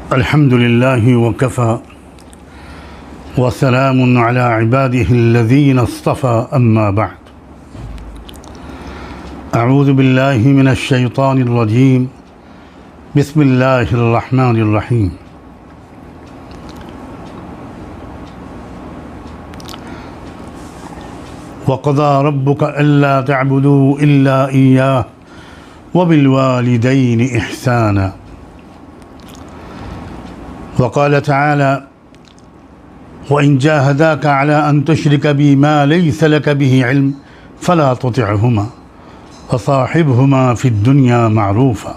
अल्हम्दुलिल्लाहि वकफ़ा वसलामुन अला इबादिहिल्लज़ीना इस्तफ़ा अम्मा बअद। अऊज़ु बिल्लाहि मिनश शैतानिर रजीम। बिस्मिल्लाहिर रहमानिर रहीम। वक़ज़ा रब्बुका अल्ला तअबुदू इल्ला इय्याहु व बिल वालिदैनि इहसाना। वक़ाल तआला वइन जाहदाका अला अन तुश्रिक बी मा लैस लक बिही इल्म फला तुतिअहुमा वसाहिबहुमा फिद्दुन्या मअरूफा।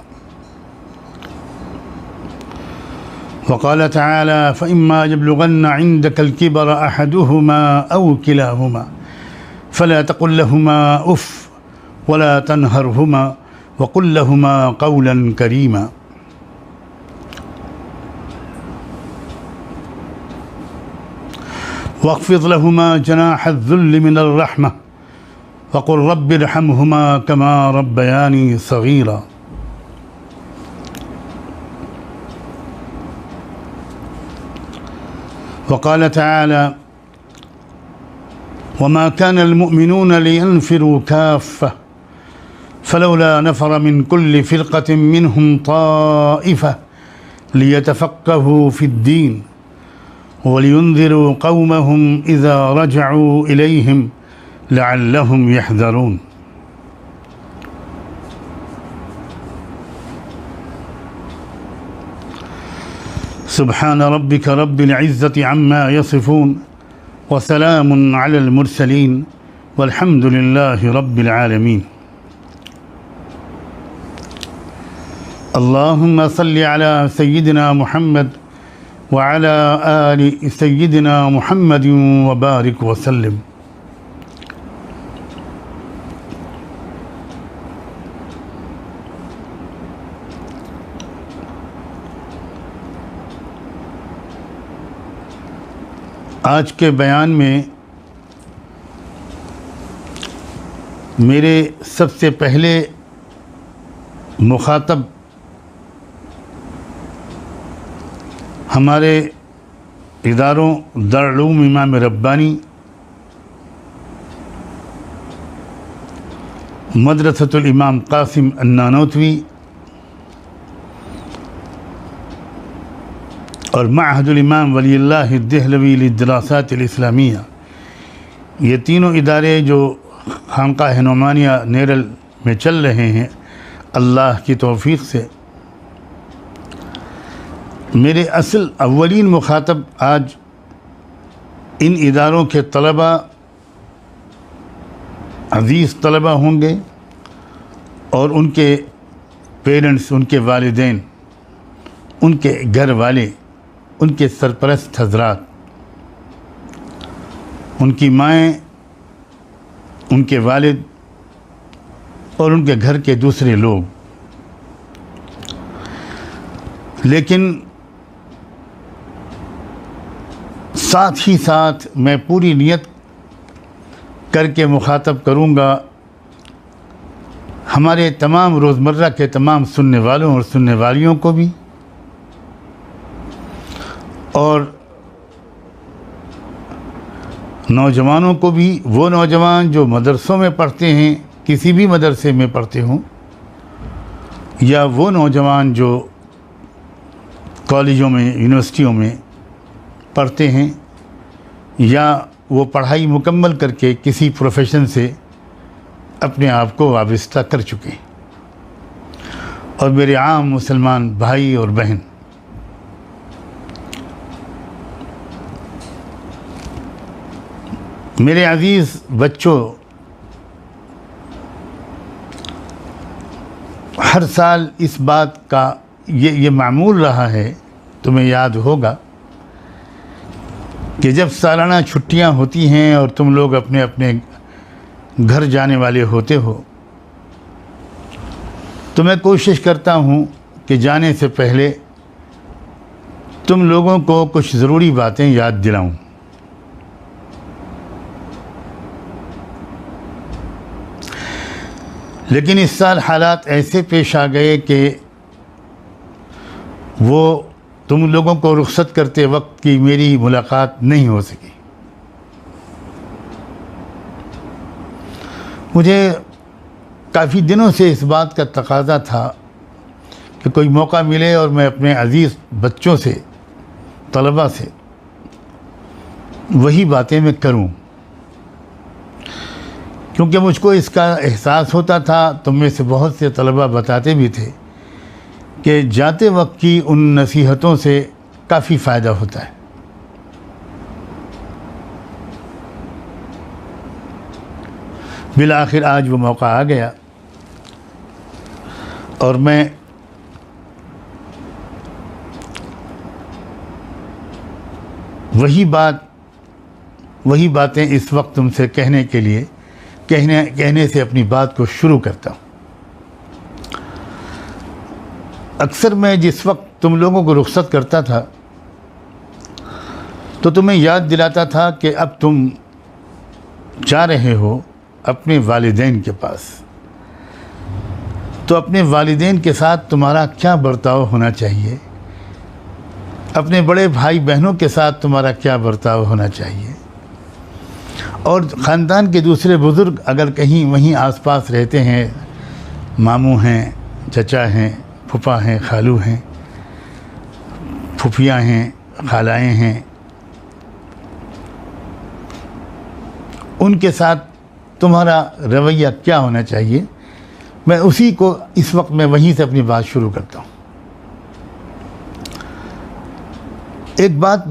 वक़ाल तआला फ़इम्मा यब्लुगन्न इंदकल किबर अहदुहुमा औ किलाहुमा फला तक़ुल लहुमा उफ़ वला तनहरहुमा वक़ुल लहुमा क़ौलन करीमा। वख़्फ़िज़ लहुमा जनाहज़्ज़ुल्लि मिनर रहमह वक़ुल रब्बिरहमहुमा कमा रब्बयानी सग़ीरा। वक़ाल तआला वमा कानल मुअमिनून लियन्फ़िरू काफ़्फ़ह फ़लौला नफ़र मिन कुल्लि फ़िरक़तिन मिनहुम ताइफ़ह लियतफ़क़्क़हू फ़िद्दीन वलियुन्ज़िरू क़ौमहुम इज़ा रजअू इलैहिम लअल्लहुम यहज़रून। सुब्हान रब्बिका रब्बिल इज़्ज़ति अम्मा यसिफ़ून व सलामुन अलल मुरसलीन वल्हम्दुलिल्लाहि रब्बिल आलमीन। अल्लाहुम्मा सल्लि अला सय्यिदिना मुहम्मद व अला आलि सय्यिदिना मुहम्मदिन व बारिक व सल्लिम। आज के बयान में मेरे सबसे पहले मुखातब हमारे इदारों दारुल उलूम इमाम रब्बानी, मदरसतुल इमाम क़ासिम अन्नानोतवी और मअहदुल इमाम वलीउल्लाह देहलवी लिद्दरासातिल इस्लामिया, ये तीनों इदारे जो खानक़ाह नौमानिया नेरल में चल रहे हैं, अल्लाह की तौफ़ीक़ से मेरे असल अव्वलीन मुखातब आज इन इदारों के तलबा, अज़ीज़ तलबा होंगे और उनके पेरेंट्स, उनके वालिदैन, उनके घर वाले, उनके सरपरस्त हज़रात, उनकी माएँ, उनके वालिद और उनके घर के दूसरे लोग। लेकिन साथ ही साथ मैं पूरी नियत करके मुखातब करूँगा हमारे तमाम रोज़मर्रा के तमाम सुनने वालों और सुनने वालियों को भी, और नौजवानों को भी। वो नौजवान जो मदरसों में पढ़ते हैं, किसी भी मदरसे में पढ़ते हों, या वो नौजवान जो कॉलेजों में, यूनिवर्सिटियों में पढ़ते हैं, या वो पढ़ाई मुकम्मल करके किसी प्रोफेशन से अपने आप को वाबस्ता कर चुके हैं, और मेरे आम मुसलमान भाई और बहन, मेरे अज़ीज़ बच्चों, हर साल इस बात का ये मामूल रहा है, तुम्हें याद होगा कि जब सालाना छुट्टियां होती हैं और तुम लोग अपने अपने घर जाने वाले होते हो, तो मैं कोशिश करता हूं कि जाने से पहले तुम लोगों को कुछ ज़रूरी बातें याद दिलाऊं। लेकिन इस साल हालात ऐसे पेश आ गए कि वो तुम लोगों को रुखसत करते वक्त की मेरी मुलाकात नहीं हो सकी। मुझे काफ़ी दिनों से इस बात का तकाज़ा था कि कोई मौका मिले और मैं अपने अज़ीज़ बच्चों से, तलबा से वही बातें मैं करूं, क्योंकि मुझको इसका एहसास होता था। तुम में से बहुत से तलबा बताते भी थे कि जाते वक्त की उन नसीहतों से काफ़ी फ़ायदा होता है। बिल आखिर आज वो मौका आ गया और मैं वही बातें इस वक्त तुमसे कहने से अपनी बात को शुरू करता हूँ। अक्सर मैं जिस वक्त तुम लोगों को रुखसत करता था तो तुम्हें याद दिलाता था कि अब तुम जा रहे हो अपने वालिदैन के पास, तो अपने वालिदैन के साथ तुम्हारा क्या बर्ताव होना चाहिए, अपने बड़े भाई बहनों के साथ तुम्हारा क्या बर्ताव होना चाहिए, और ख़ानदान के दूसरे बुज़ुर्ग अगर कहीं वहीं आसपास रहते हैं, मामू हैं, चचा हैं, फूफा हैं, खालू हैं, फूफियाँ हैं, खालाएँ हैं, उनके साथ तुम्हारा रवैया क्या होना चाहिए, मैं उसी को इस वक्त मैं वहीं से अपनी बात शुरू करता हूँ। एक बात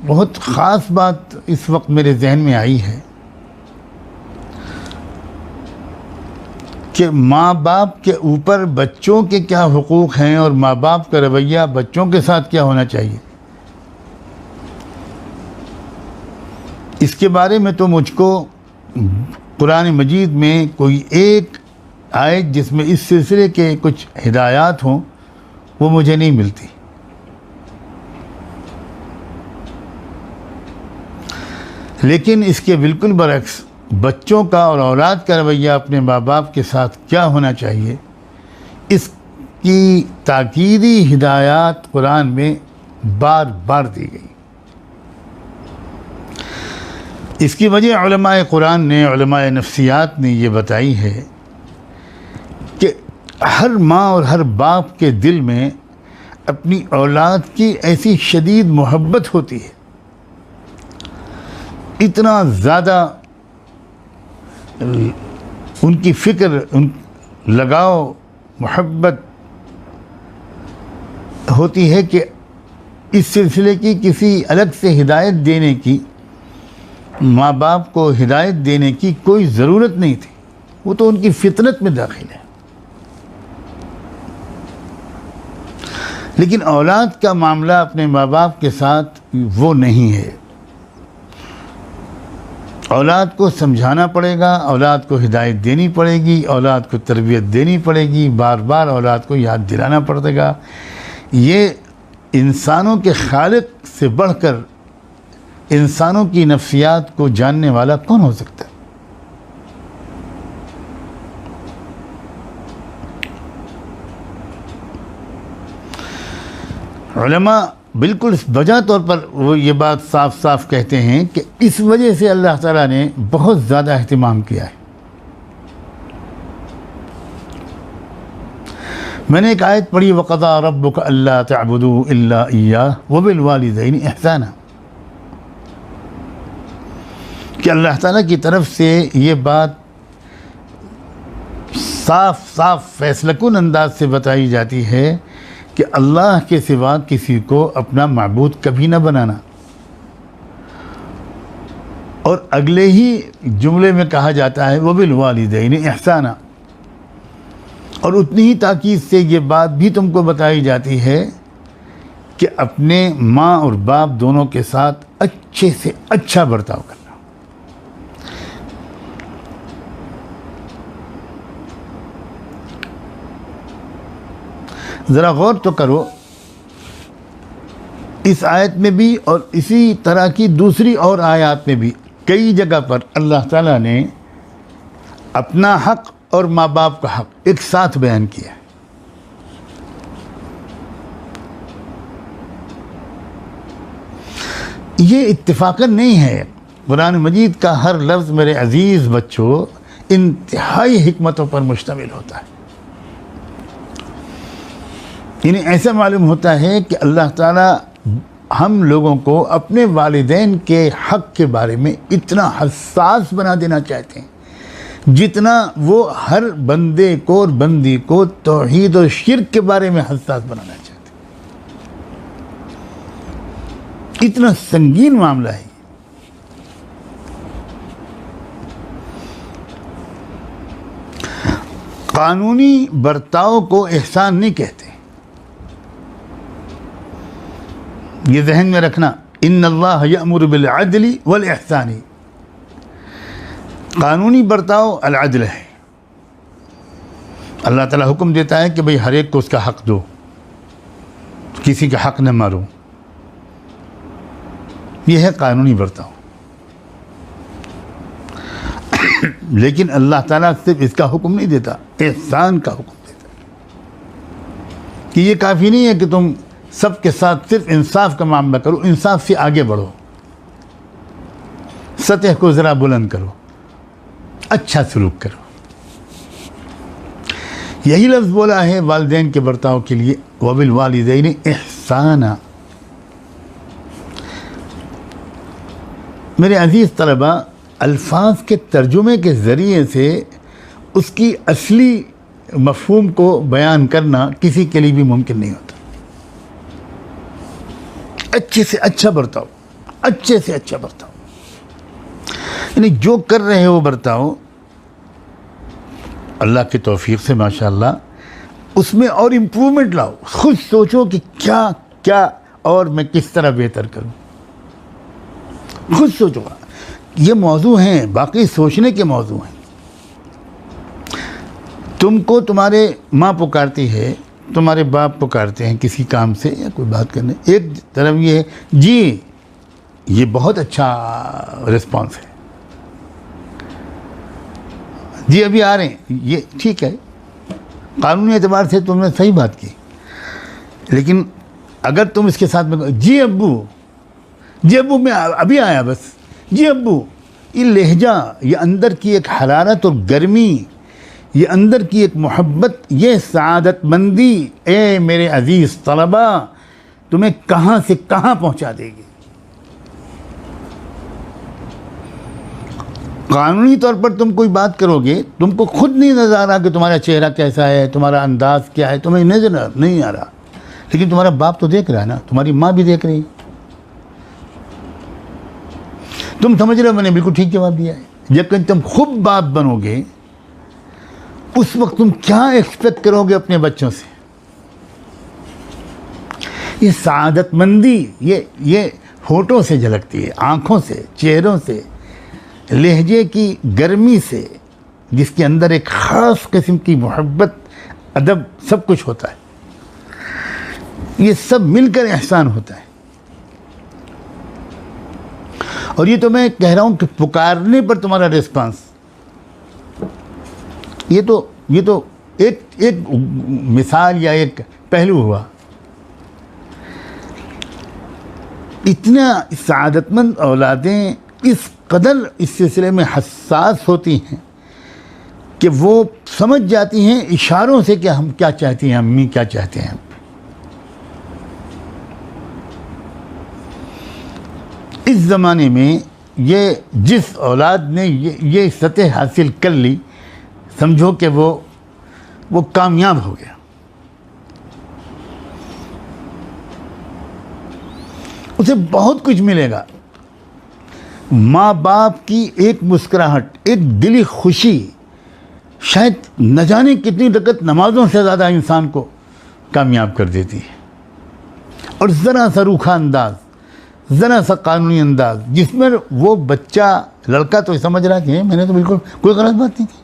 बहुत ख़ास बात इस वक्त मेरे जहन में आई है कि माँ बाप के ऊपर बच्चों के क्या हुकूक़ हैं और माँ बाप का रवैया बच्चों के साथ क्या होना चाहिए। इसके बारे में तो मुझको कुरान मजीद में कोई एक आयत जिसमें इस सिलसिले के कुछ हिदायत हों वो मुझे नहीं मिलती। लेकिन इसके बिल्कुल बरक्स बच्चों का और औलाद का रवैया अपने माँ बाप के साथ क्या होना चाहिए, इसकी ताकीदी हिदायत कुरान में बार बार दी गई। इसकी वजह उलमाए कुरान ने, उलमाए नफ्सियात ने ये बताई है कि हर माँ और हर बाप के दिल में अपनी औलाद की ऐसी शदीद मोहब्बत होती है, इतना ज़्यादा उनकी फ़िक्र, लगाव, मोहब्बत होती है कि इस सिलसिले की किसी अलग से हिदायत देने की, माँ बाप को हिदायत देने की कोई ज़रूरत नहीं थी। वो तो उनकी फितरत में दाखिल है। लेकिन औलाद का मामला अपने माँ बाप के साथ वो नहीं है। औलाद को समझाना पड़ेगा, औलाद को हिदायत देनी पड़ेगी, औलाद को तरबियत देनी पड़ेगी, बार बार औलाद को याद दिलाना पड़ेगा। ये इंसानों के खालिक से बढ़कर इंसानों की नफ्सियात को जानने वाला कौन हो सकता है। उलमा बिल्कुल वजह तौर पर वो ये बात साफ साफ कहते हैं कि इस वजह से अल्लाह ताला ने बहुत ज़्यादा अहतमाम किया है। मैंने एक आयत पढ़ी, वक़ज़ा रब्बुका अल्ला तअबुदू इल्ला इय्याह व बिल वालिदैनि इहसाना, कि अल्लाह ताला की तरफ से ये बात साफ साफ फैसलकुन अंदाज से बताई जाती है कि अल्लाह के सिवा किसी को अपना माबूद कभी न बनाना। और अगले ही जुमले में कहा जाता है वो बिल वालिदैन इहसाना, और उतनी ही ताकीद से ये बात भी तुमको बताई जाती है कि अपने माँ और बाप दोनों के साथ अच्छे से अच्छा बर्ताव करना। ज़रा गौर तो करो, इस आयत में भी और इसी तरह की दूसरी और आयत में भी कई जगह पर अल्लाह ताला ने अपना हक़ और माँ बाप का हक़ एक साथ बयान किया है। ये इत्तिफाकन नहीं है। कुरान मजीद का हर लफ्ज़ मेरे अज़ीज़ बच्चों इंतहाई हिकमतों पर मुश्तमिल होता है। इन्हें ऐसा मालूम होता है कि अल्लाह ताला हम लोगों को अपने वालिदैन के हक़ के बारे में इतना हसास बना देना चाहते हैं जितना वो हर बंदे को और बंदी को तौहीद और शिर्क के बारे में हसास बनाना चाहते हैं। इतना संगीन मामला है। कानूनी बर्ताव को एहसान नहीं कहते, ये जहन में रखना। इन्नल्लाह यअमुरु बिल अदली वल इहसानी, कानूनी बर्ताव अल अदल है। अल्लाह ताला हुक्म देता है कि भाई हर एक को उसका हक़ दो, किसी का हक़ न मारो, यह है कानूनी बर्ताव। लेकिन अल्लाह ताला सिर्फ इसका हुक्म नहीं देता, एहसान का हुक्म देता कि ये काफ़ी नहीं है कि तुम सबके साथ सिर्फ इंसाफ का मामला करो, इंसाफ से आगे बढ़ो, सतह को ज़रा बुलंद करो, अच्छा सलूक करो। यही लफ्ज़ बोला है वालिदैन के बर्ताव के लिए, वबिल वालिदैन इहसाना। मेरे अजीज़ तलबा, अल्फाज के तर्जुमे के ज़रिए से उसकी असली मफ़हूम को बयान करना किसी के लिए भी मुमकिन नहीं होता। अच्छे से अच्छा बर्ताव, अच्छे से अच्छा बर्ताव, यानी जो कर रहे हो वो बर्ताव अल्लाह की तौफीक से माशाअल्लाह उसमें और इम्प्रूवमेंट लाओ। खुद सोचो कि क्या क्या और मैं किस तरह बेहतर करूं, खुद सोचो। ये मौजू हैं, बाकी सोचने के मौजू हैं। तुमको तुम्हारे माँ पुकारती है, तुम्हारे बाप पुकारते हैं किसी काम से या कोई बात करने, एक तरफ ये है जी, ये बहुत अच्छा रिस्पांस है, जी अभी आ रहे हैं, ये ठीक है, कानूनी एतबार से तुमने सही बात की। लेकिन अगर तुम इसके साथ में जी अब्बू मैं अभी आया बस, जी अब्बू, ये लहजा, ये अंदर की एक हरारत और गर्मी, ये अंदर की एक मोहब्बत, ये सआदतमंदी, ए मेरे अजीज़ तलबा, तुम्हें कहाँ से कहाँ पहुँचा देगी। कानूनी तौर पर तुम कोई बात करोगे, तुमको खुद नहीं नज़र आ रहा कि तुम्हारा चेहरा कैसा है, तुम्हारा अंदाज़ क्या है, तुम्हें नज़र नहीं आ रहा, लेकिन तुम्हारा बाप तो देख रहा है ना, तुम्हारी माँ भी देख रही है। तुम समझ रहे हो मैंने बिल्कुल ठीक जवाब दिया है। जब कहीं तुम खुद बाप बनोगे उस वक्त तुम क्या एक्सपेक्ट करोगे अपने बच्चों से। ये सआदतमंदी ये होठों से झलकती है, आँखों से, चेहरों से, लहजे की गर्मी से, जिसके अंदर एक ख़ास किस्म की मोहब्बत, अदब, सब कुछ होता है। ये सब मिलकर एहसान होता है। और ये तो मैं कह रहा हूँ कि पुकारने पर तुम्हारा रिस्पांस, ये तो एक मिसाल या एक पहलू हुआ। इतना सआदतमंद औलादें इस कदर इस सिलसिले में हसास होती हैं कि वो समझ जाती हैं इशारों से कि हम क्या चाहती हैं, अम्मी क्या चाहते हैं। इस ज़माने में ये जिस औलाद ने ये सतह हासिल कर ली, समझो कि वो कामयाब हो गया। उसे बहुत कुछ मिलेगा। माँ बाप की एक मुस्कुराहट, एक दिली खुशी शायद न जाने कितनी रकत नमाज़ों से ज़्यादा इंसान को कामयाब कर देती है। और ज़रा सा रूखा अंदाज़, ज़रा सा कानूनी अंदाज़, जिसमें वो बच्चा, लड़का तो समझ रहा कि मैंने तो बिल्कुल कोई गलत बात नहीं की।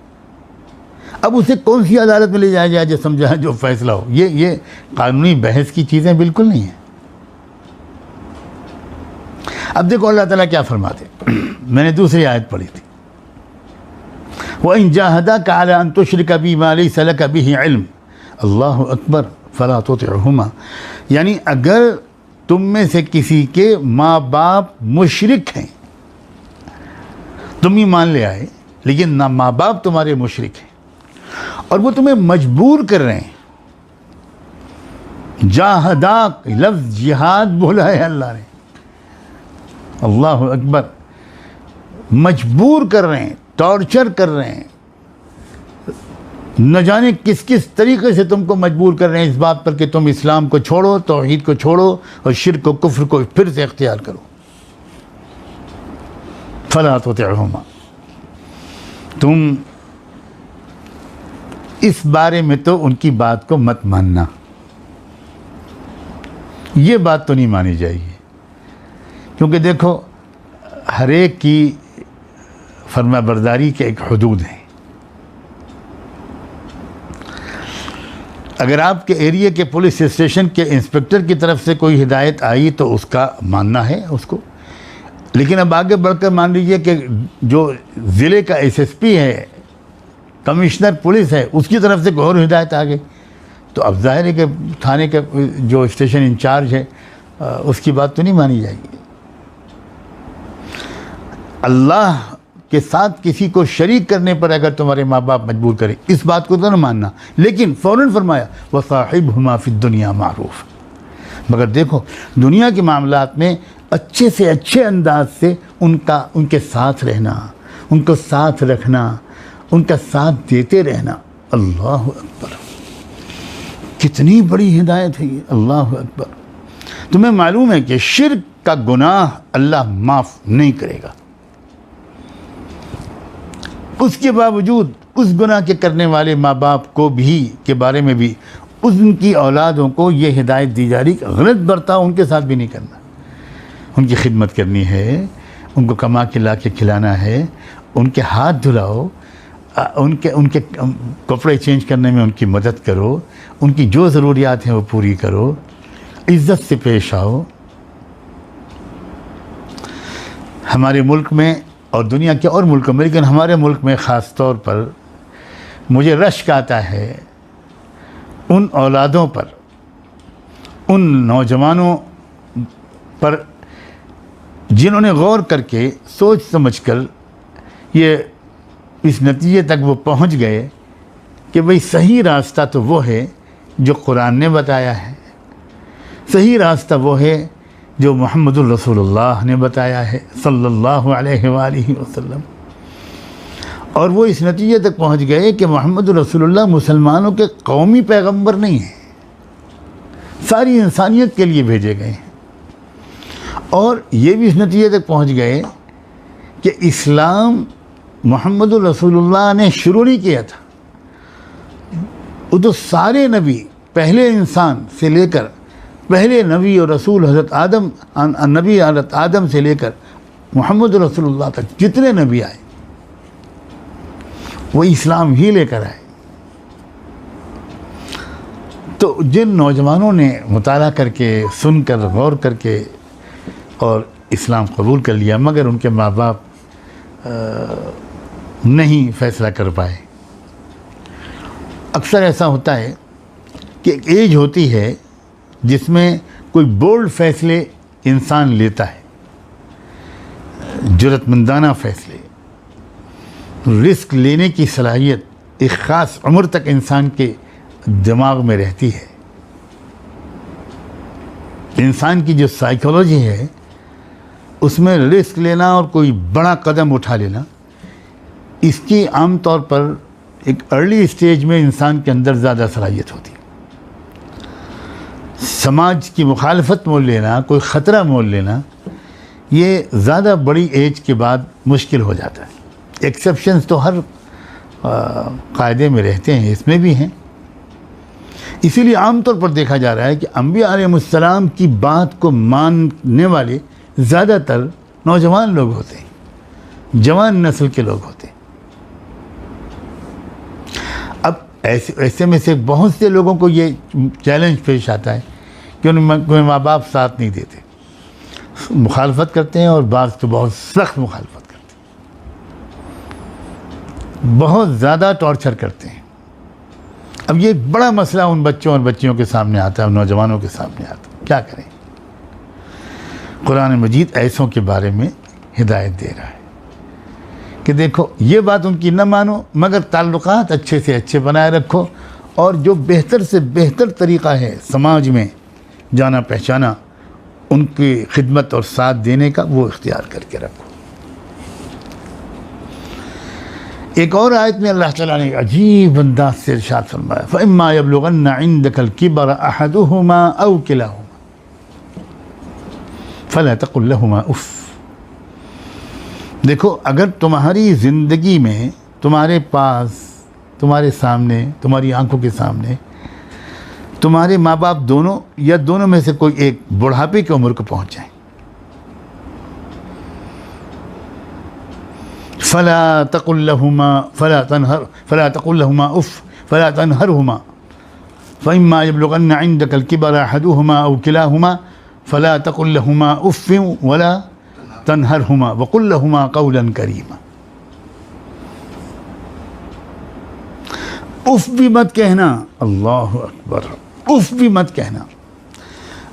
अब उसे कौन सी अदालत में ले जाया जाए जो समझा जो फैसला हो। ये कानूनी बहस की चीज़ें बिल्कुल नहीं हैं। अब देखो अल्लाह ताला क्या फरमाते, मैंने दूसरी आयत पढ़ी थी, वइन जाहदाका अला अन तुश्रिका बिमा लैसा लका बिही इल्म, अल्लाहु अकबर फला तुतिअहुमा। यानी अगर तुम में से किसी के माँ बाप मुशरिक हैं, तुम ही मान ले आए, लेकिन ना माँ बाप तुम्हारे मुशरिक हैं और वो तुम्हें मजबूर कर रहे हैं। जाहदाक, लफ्ज़ जिहाद बोला है अल्लाह ने, अल्लाह अकबर। मजबूर कर रहे हैं, टॉर्चर कर रहे हैं, न जाने किस किस तरीके से तुमको मजबूर कर रहे हैं इस बात पर कि तुम इस्लाम को छोड़ो, तौहीद को छोड़ो और शिर्क को, कुफ्र को फिर से इख्तियार करो। फला तुतिअहुमा, तुम इस बारे में तो उनकी बात को मत मानना, ये बात तो नहीं मानी जाएगी, क्योंकि देखो हर एक की फरमाबरदारी के एक हदूद हैं। अगर आपके एरिया के पुलिस स्टेशन के इंस्पेक्टर की तरफ से कोई हिदायत आई तो उसका मानना है उसको, लेकिन अब आगे बढ़कर मान लीजिए कि जो ज़िले का एसएसपी है, कमिश्नर पुलिस है, उसकी तरफ से कोई और हिदायत आ गई तो अब जाहिर है कि थाने का जो स्टेशन इंचार्ज है उसकी बात तो नहीं मानी जाएगी। अल्लाह के साथ किसी को शरीक करने पर अगर तुम्हारे माँ बाप मजबूर करें, इस बात को तो ना मानना, लेकिन फ़ौरन फरमाया वसाहिबहुमा फिद्दुनिया मारूफ। मगर देखो दुनिया के मामलात में अच्छे से अच्छे अंदाज से उनके साथ रहना, उनको साथ रखना, उनका साथ देते रहना। अल्लाह अकबर, कितनी बड़ी हिदायत है ये, अल्लाह अकबर। तुम्हें मालूम है कि शिर्क का गुनाह अल्लाह माफ़ नहीं करेगा, उसके बावजूद उस गुनाह के करने वाले माँ बाप को भी के बारे में भी उनकी औलादों को ये हिदायत दी जा रही कि गलत बर्ताव उनके साथ भी नहीं करना, उनकी खिदमत करनी है, उनको कमा के ला के खिलाना है, उनके हाथ धुलाओ, उनके कपड़े चेंज करने में उनकी मदद करो, उनकी जो ज़रूरियात हैं वो पूरी करो, इज़्ज़त से पेश आओ। हमारे मुल्क में और दुनिया के और मुल्कों में, लेकिन हमारे मुल्क में ख़ास तौर पर मुझे रश्क आता है उन औलादों पर, उन नौजवानों पर जिन्होंने गौर करके सोच समझकर ये इस नतीजे तक वो पहुंच गए कि भाई सही रास्ता तो वो है जो कुरान ने बताया है, सही रास्ता वो है जो मुहम्मदुर रसूलुल्लाह ने बताया है सल्लल्लाहु अलैहि वसल्लम। और वो इस नतीजे तक पहुंच गए कि मुहम्मदुर रसूलुल्लाह मुसलमानों के कौमी पैगंबर नहीं हैं, सारी इंसानियत के लिए भेजे गए हैं। और ये भी इस नतीजे तक पहुंच गए कि इस्लाम मुहम्मदुर रसूलुल्लाह ने शुरू नहीं किया था, वो तो सारे नबी, पहले इंसान से लेकर पहले नबी और रसूल हज़रत आदम, नबी हज़रत आदम से लेकर मुहम्मदुर रसूलुल्लाह तक जितने नबी आए वो इस्लाम ही लेकर आए। तो जिन नौजवानों ने मुताला करके, सुनकर, गौर करके और इस्लाम कबूल कर लिया, मगर उनके माँ बाप नहीं फ़ैसला कर पाए। अक्सर ऐसा होता है कि एक एज होती है जिसमें कोई बोल्ड फ़ैसले इंसान लेता है, जुर्रतमंदाना फ़ैसले, रिस्क लेने की सलाहियत एक ख़ास उम्र तक इंसान के दिमाग में रहती है। इंसान की जो साइकोलॉजी है उसमें रिस्क लेना और कोई बड़ा कदम उठा लेना, इसकी आम तौर पर एक अर्ली स्टेज में इंसान के अंदर ज़्यादा सलाहियत होती है। समाज की मुखालफत मोल लेना, कोई ख़तरा मोल लेना, ये ज़्यादा एज के बाद मुश्किल हो जाता है। एक्सेप्शंस तो हर कायदे में रहते हैं, इसमें भी हैं। इसीलिए आम तौर पर देखा जा रहा है कि अंबिया अलैहिमुस्सलाम की बात को मानने वाले ज़्यादातर नौजवान लोग होते हैं, जवान नस्ल के लोग होते हैं। अब ऐसे में से बहुत से लोगों को ये चैलेंज पेश आता है कि उनके माँ बाप साथ नहीं देते, मुखालफत करते हैं, और बाज़ तो बहुत सख्त मुखालफत करते हैं, बहुत ज़्यादा टॉर्चर करते हैं। अब ये बड़ा मसला उन बच्चों और बच्चियों के सामने आता है, नौजवानों के सामने आता है, क्या करें। कुरान मजीद ऐसों के बारे में हिदायत दे रहा है कि देखो ये बात उनकी न मानो, मगर ताल्लुकात अच्छे से अच्छे बनाए रखो, और जो बेहतर से बेहतर तरीक़ा है समाज में जाना पहचाना, उनकी खिदमत और साथ देने का, वो इख्तियार करके रखो। एक और आयत में अल्लाह ताला ने अजीब अंदाज से इरशाद फरमाया, फ़इम्मा यब्लुगन्ना इंदकल किबर अहदुहुमा औ किलाहुमा फला तक़ुल लहुमा उफ़। देखो, अगर तुम्हारी ज़िंदगी में तुम्हारे पास, तुम्हारे सामने, तुम्हारी आंखों के सामने तुम्हारे माँ बाप दोनों या दोनों में से कोई एक बुढ़ापे की उम्र को पहुँच जाए, फ़ला तक़ुल लहुमा उफ़ फ़ला तनहरहुमा फ़इम्मा यब्लुगन्ना इंदकल किबर अहदुहुमा औ किलाहुमा फ़ला तक़ुल लहुमा उफ़्फ़ वला तनहरहुमा वक़ुल लहुमा क़ौलन करीमा। उफ़ भी मत कहना, अल्लाहु अकबर, उफ़ भी मत कहना।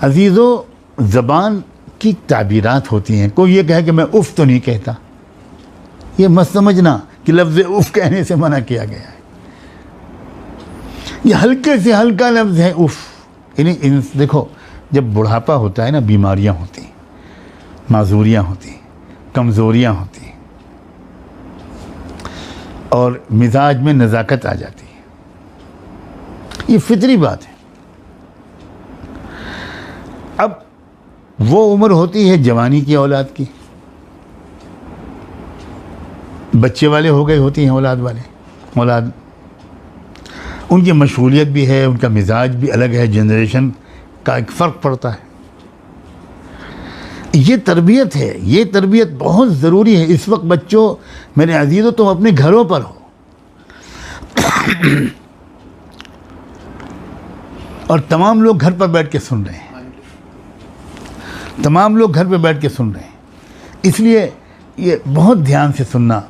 अज़ीज़ो, ज़बान की ताबीरात होती हैं। कोई ये कहे कि मैं उफ़ तो नहीं कहता, ये मत समझना कि लफ्ज़ उफ़ कहने से मना किया गया है। ये हल्के से हल्का लफ्ज़ है उफ़। यानी देखो, जब बुढ़ापा होता है ना, बीमारियां होती हैं, माजूरियां होती हैं, कमज़ोरियां होती हैं, और मिजाज में नज़ाकत आ जाती है। ये फितरी बात है। अब वो उम्र होती है जवानी की, औलाद की, बच्चे वाले हो गए होती हैं औलाद, उनकी मशगूलियत भी है, उनका मिजाज भी अलग है, जनरेशन का एक फ़र्क पड़ता है। ये तरबियत है, ये तरबियत बहुत ज़रूरी है। इस वक्त बच्चों, मेरे अजीज़ों, तुम अपने घरों पर हो और तमाम लोग घर पर बैठ के सुन रहे हैं, तमाम लोग घर पर बैठ के सुन रहे हैं। इसलिए ये बहुत ध्यान से सुनना।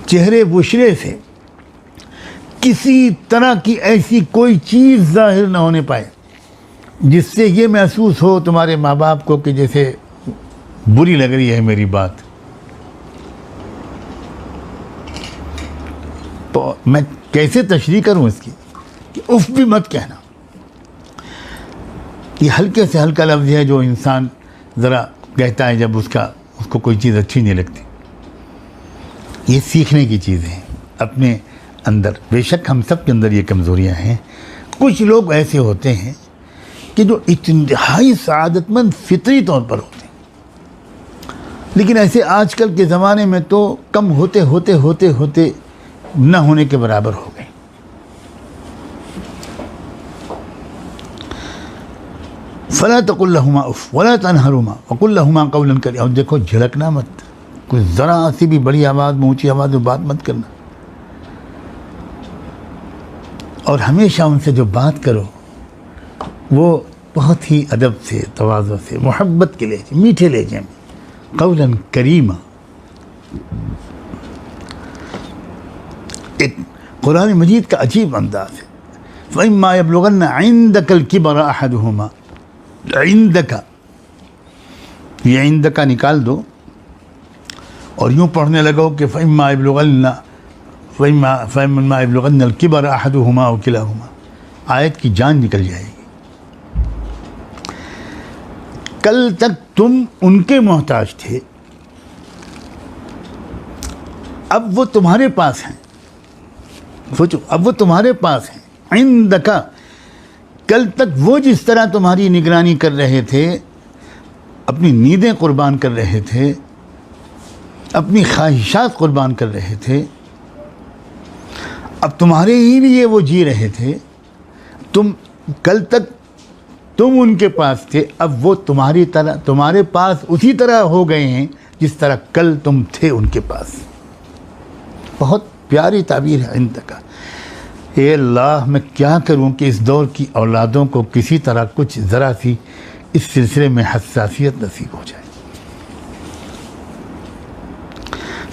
चेहरे बुशरे से किसी तरह की ऐसी कोई चीज़ ज़ाहिर ना होने पाए जिससे ये महसूस हो तुम्हारे माँ बाप को कि जैसे बुरी लग रही है मेरी बात। तो मैं कैसे तशरीह करूं इसकी कि उफ़ भी मत कहना। ये हल्के से हल्का लफ्ज़ है जो इंसान ज़रा कहता है जब उसको कोई चीज़ अच्छी नहीं लगती। ये सीखने की चीज़ें हैं अपने अंदर। बेशक हम सब के अंदर ये कमज़ोरियाँ हैं। कुछ लोग ऐसे होते हैं कि जो इंतहाई सआदतमंद फितरी तौर पर होते हैं, लेकिन ऐसे आजकल के ज़माने में तो कम होते होते होते होते न होने के बराबर हो गए। फ़ला तक़ुल लहुमा उफ़ वला तनहरुमा वक़ुल लहुमा क़ौलन करीमा। और देखो, झिड़कना मत, कुछ ज़रा सी भी बड़ी आवाज़ में, ऊँची आवाज़ में बात मत करना। और हमेशा उनसे जो बात करो वो बहुत ही अदब से, तवाज़ु से, मोहब्बत के लहजे, मीठे लहजे में, क़ौलन करीमा। एक कुरान मजीद का अजीब अंदाज़ है। फ़इम्मा यब्लुगन्ना इंदकल किबर अहदुहुमा, इंदका, ये इंदका निकाल दो और यूँ पढ़ने लगो कि फ़इम्मा यब्लुगन्ना किबर अहदुहुमा व किलाहुमा। आयत की जान निकल जाएगी। कल तक तुम उनके मोहताज थे, अब वो तुम्हारे पास हैं। सोचो, अब वो तुम्हारे पास हैं। इंदका, कल तक वो जिस तरह तुम्हारी निगरानी कर रहे थे, अपनी नींदें कुर्बान कर रहे थे, अपनी ख्वाहिशात कुर्बान कर रहे थे, अब तुम्हारे ही लिए वो जी रहे थे। कल तक तुम उनके पास थे, अब वो तुम्हारी तरह, तुम्हारे पास उसी तरह हो गए हैं जिस तरह कल तुम थे उनके पास। बहुत प्यारी ताबीर है इंतका। ए अल्लाह, मैं क्या करूं कि इस दौर की औलादों को किसी तरह कुछ ज़रा सी इस सिलसिले में हसासियत नसीब हो जाए।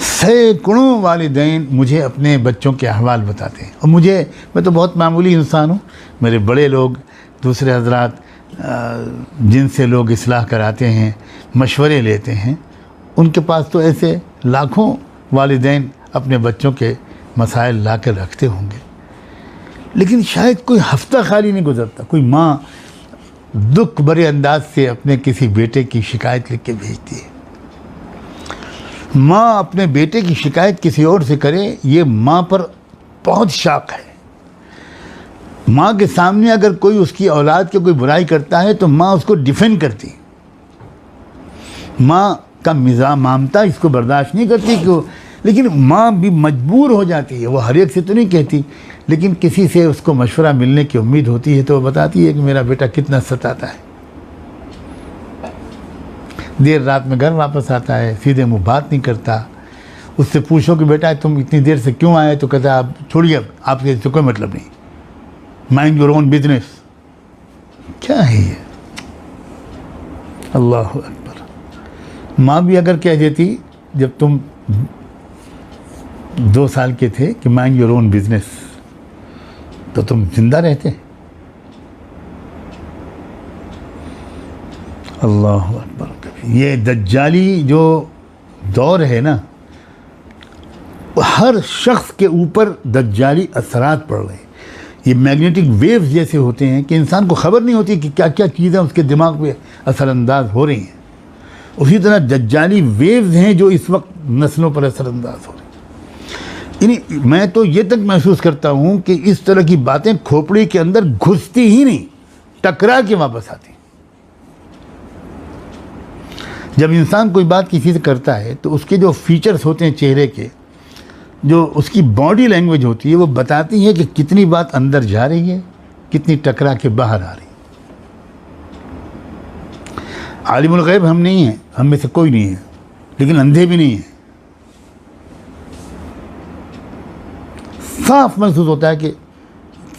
सैकड़ों वालिदैन मुझे अपने बच्चों के अहवाल बताते हैं, और मैं तो बहुत मामूली इंसान हूँ। मेरे बड़े लोग दूसरे हजरात जिनसे लोग इस्लाह कराते हैं, मशवरे लेते हैं, उनके पास तो ऐसे लाखों वालिदैन अपने बच्चों के मसाइल ला कर रखते होंगे, लेकिन शायद कोई हफ्ता खाली नहीं गुजरता, कोई माँ दुख भरे अंदाज से अपने किसी बेटे की शिकायत लिख के भेजती है। माँ अपने बेटे की शिकायत किसी और से करे, ये माँ पर बहुत शाक है। माँ के सामने अगर कोई उसकी औलाद की कोई बुराई करता है तो माँ उसको डिफेंड करती है। माँ का मिजाज ममता इसको बर्दाश्त नहीं करती क्यों, लेकिन माँ भी मजबूर हो जाती है। वो हर एक से तो नहीं कहती, लेकिन किसी से उसको मशवरा मिलने की उम्मीद होती है तो वो बताती है कि मेरा बेटा कितना सताता है, देर रात में घर वापस आता है, सीधे मुँह बात नहीं करता। उससे पूछो कि बेटा तुम इतनी देर से क्यों आए, तो कहता है आप छोड़िए, आपके इससे कोई मतलब नहीं, माइंड योर ओन बिजनेस। क्या है ये? अल्लाह अकबर। माँ भी अगर कह देती जब तुम 2 साल के थे कि माइंड योर ओन बिजनेस, तो तुम जिंदा रहते। अल्लाह अकबर। ये दज्जाली जो दौर है ना, हर शख्स के ऊपर दज्जाली असरात पड़ रहे हैं। ये मैग्नेटिक वेव्स जैसे होते हैं कि इंसान को खबर नहीं होती कि क्या क्या चीज़ें उसके दिमाग पे असरअंदाज हो रही हैं। उसी तरह दज्जाली वेव्स हैं जो इस वक्त नस्लों पर असरअंदाज हो रही हैं। यानी मैं तो ये तक महसूस करता हूँ कि इस तरह की बातें खोपड़ी के अंदर घुसती ही नहीं, टकरा के वापस आती। जब इंसान कोई बात किसी से करता है तो उसके जो फीचर्स होते हैं चेहरे के, जो उसकी बॉडी लैंग्वेज होती है, वो बताती है कि कितनी बात अंदर जा रही है, कितनी टकरा के बाहर आ रही है। आलिमुल गैब हम नहीं हैं, हम में से कोई नहीं है, लेकिन अंधे भी नहीं हैं। साफ महसूस होता है कि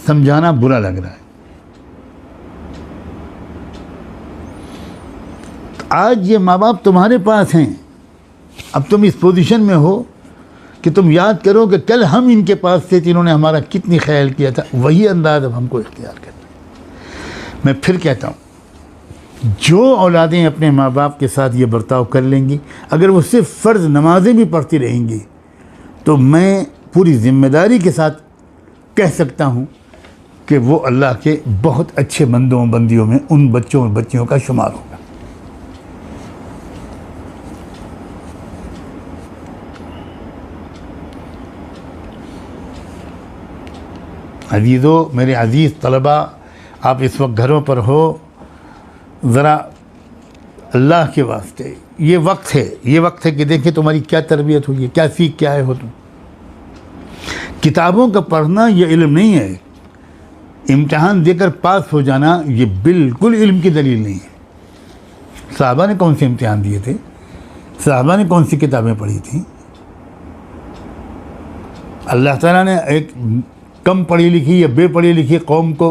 समझाना बुरा लग रहा है। तो आज ये माँ बाप तुम्हारे पास हैं, अब तुम इस पोजीशन में हो कि तुम याद करो कि कल हम इनके पास थे तो इन्होंने हमारा कितनी ख्याल किया था। वही अंदाज अब हमको इख्तियार करना है। मैं फिर कहता हूँ, जो औलादें अपने माँ बाप के साथ ये बर्ताव कर लेंगी, अगर वो सिर्फ फ़र्ज़ नमाज़ें भी पढ़ती रहेंगी, तो मैं पूरी ज़िम्मेदारी के साथ कह सकता हूँ कि वो अल्लाह के बहुत अच्छे बंदों बंदियों में उन बच्चों और बच्चियों का शुमार होगा। अजीज़ो, मेरे अजीज़ तलबा, आप इस वक्त घरों पर हो, ज़रा अल्लाह के वास्ते ये वक्त है कि देखें तुम्हारी क्या तरबियत हुई है, क्या सीख के आए हो तुम। किताबों का पढ़ना ये इल्म नहीं है, इम्तिहान देकर पास हो जाना ये बिल्कुल इल्म की दलील नहीं है। साहबा ने कौन से इम्तिहान दिए थे, साहबा ने कौन सी किताबें पढ़ी थी। अल्लाह ताला ने एक कम पढ़ी लिखी या बेपढ़ी लिखी कौम को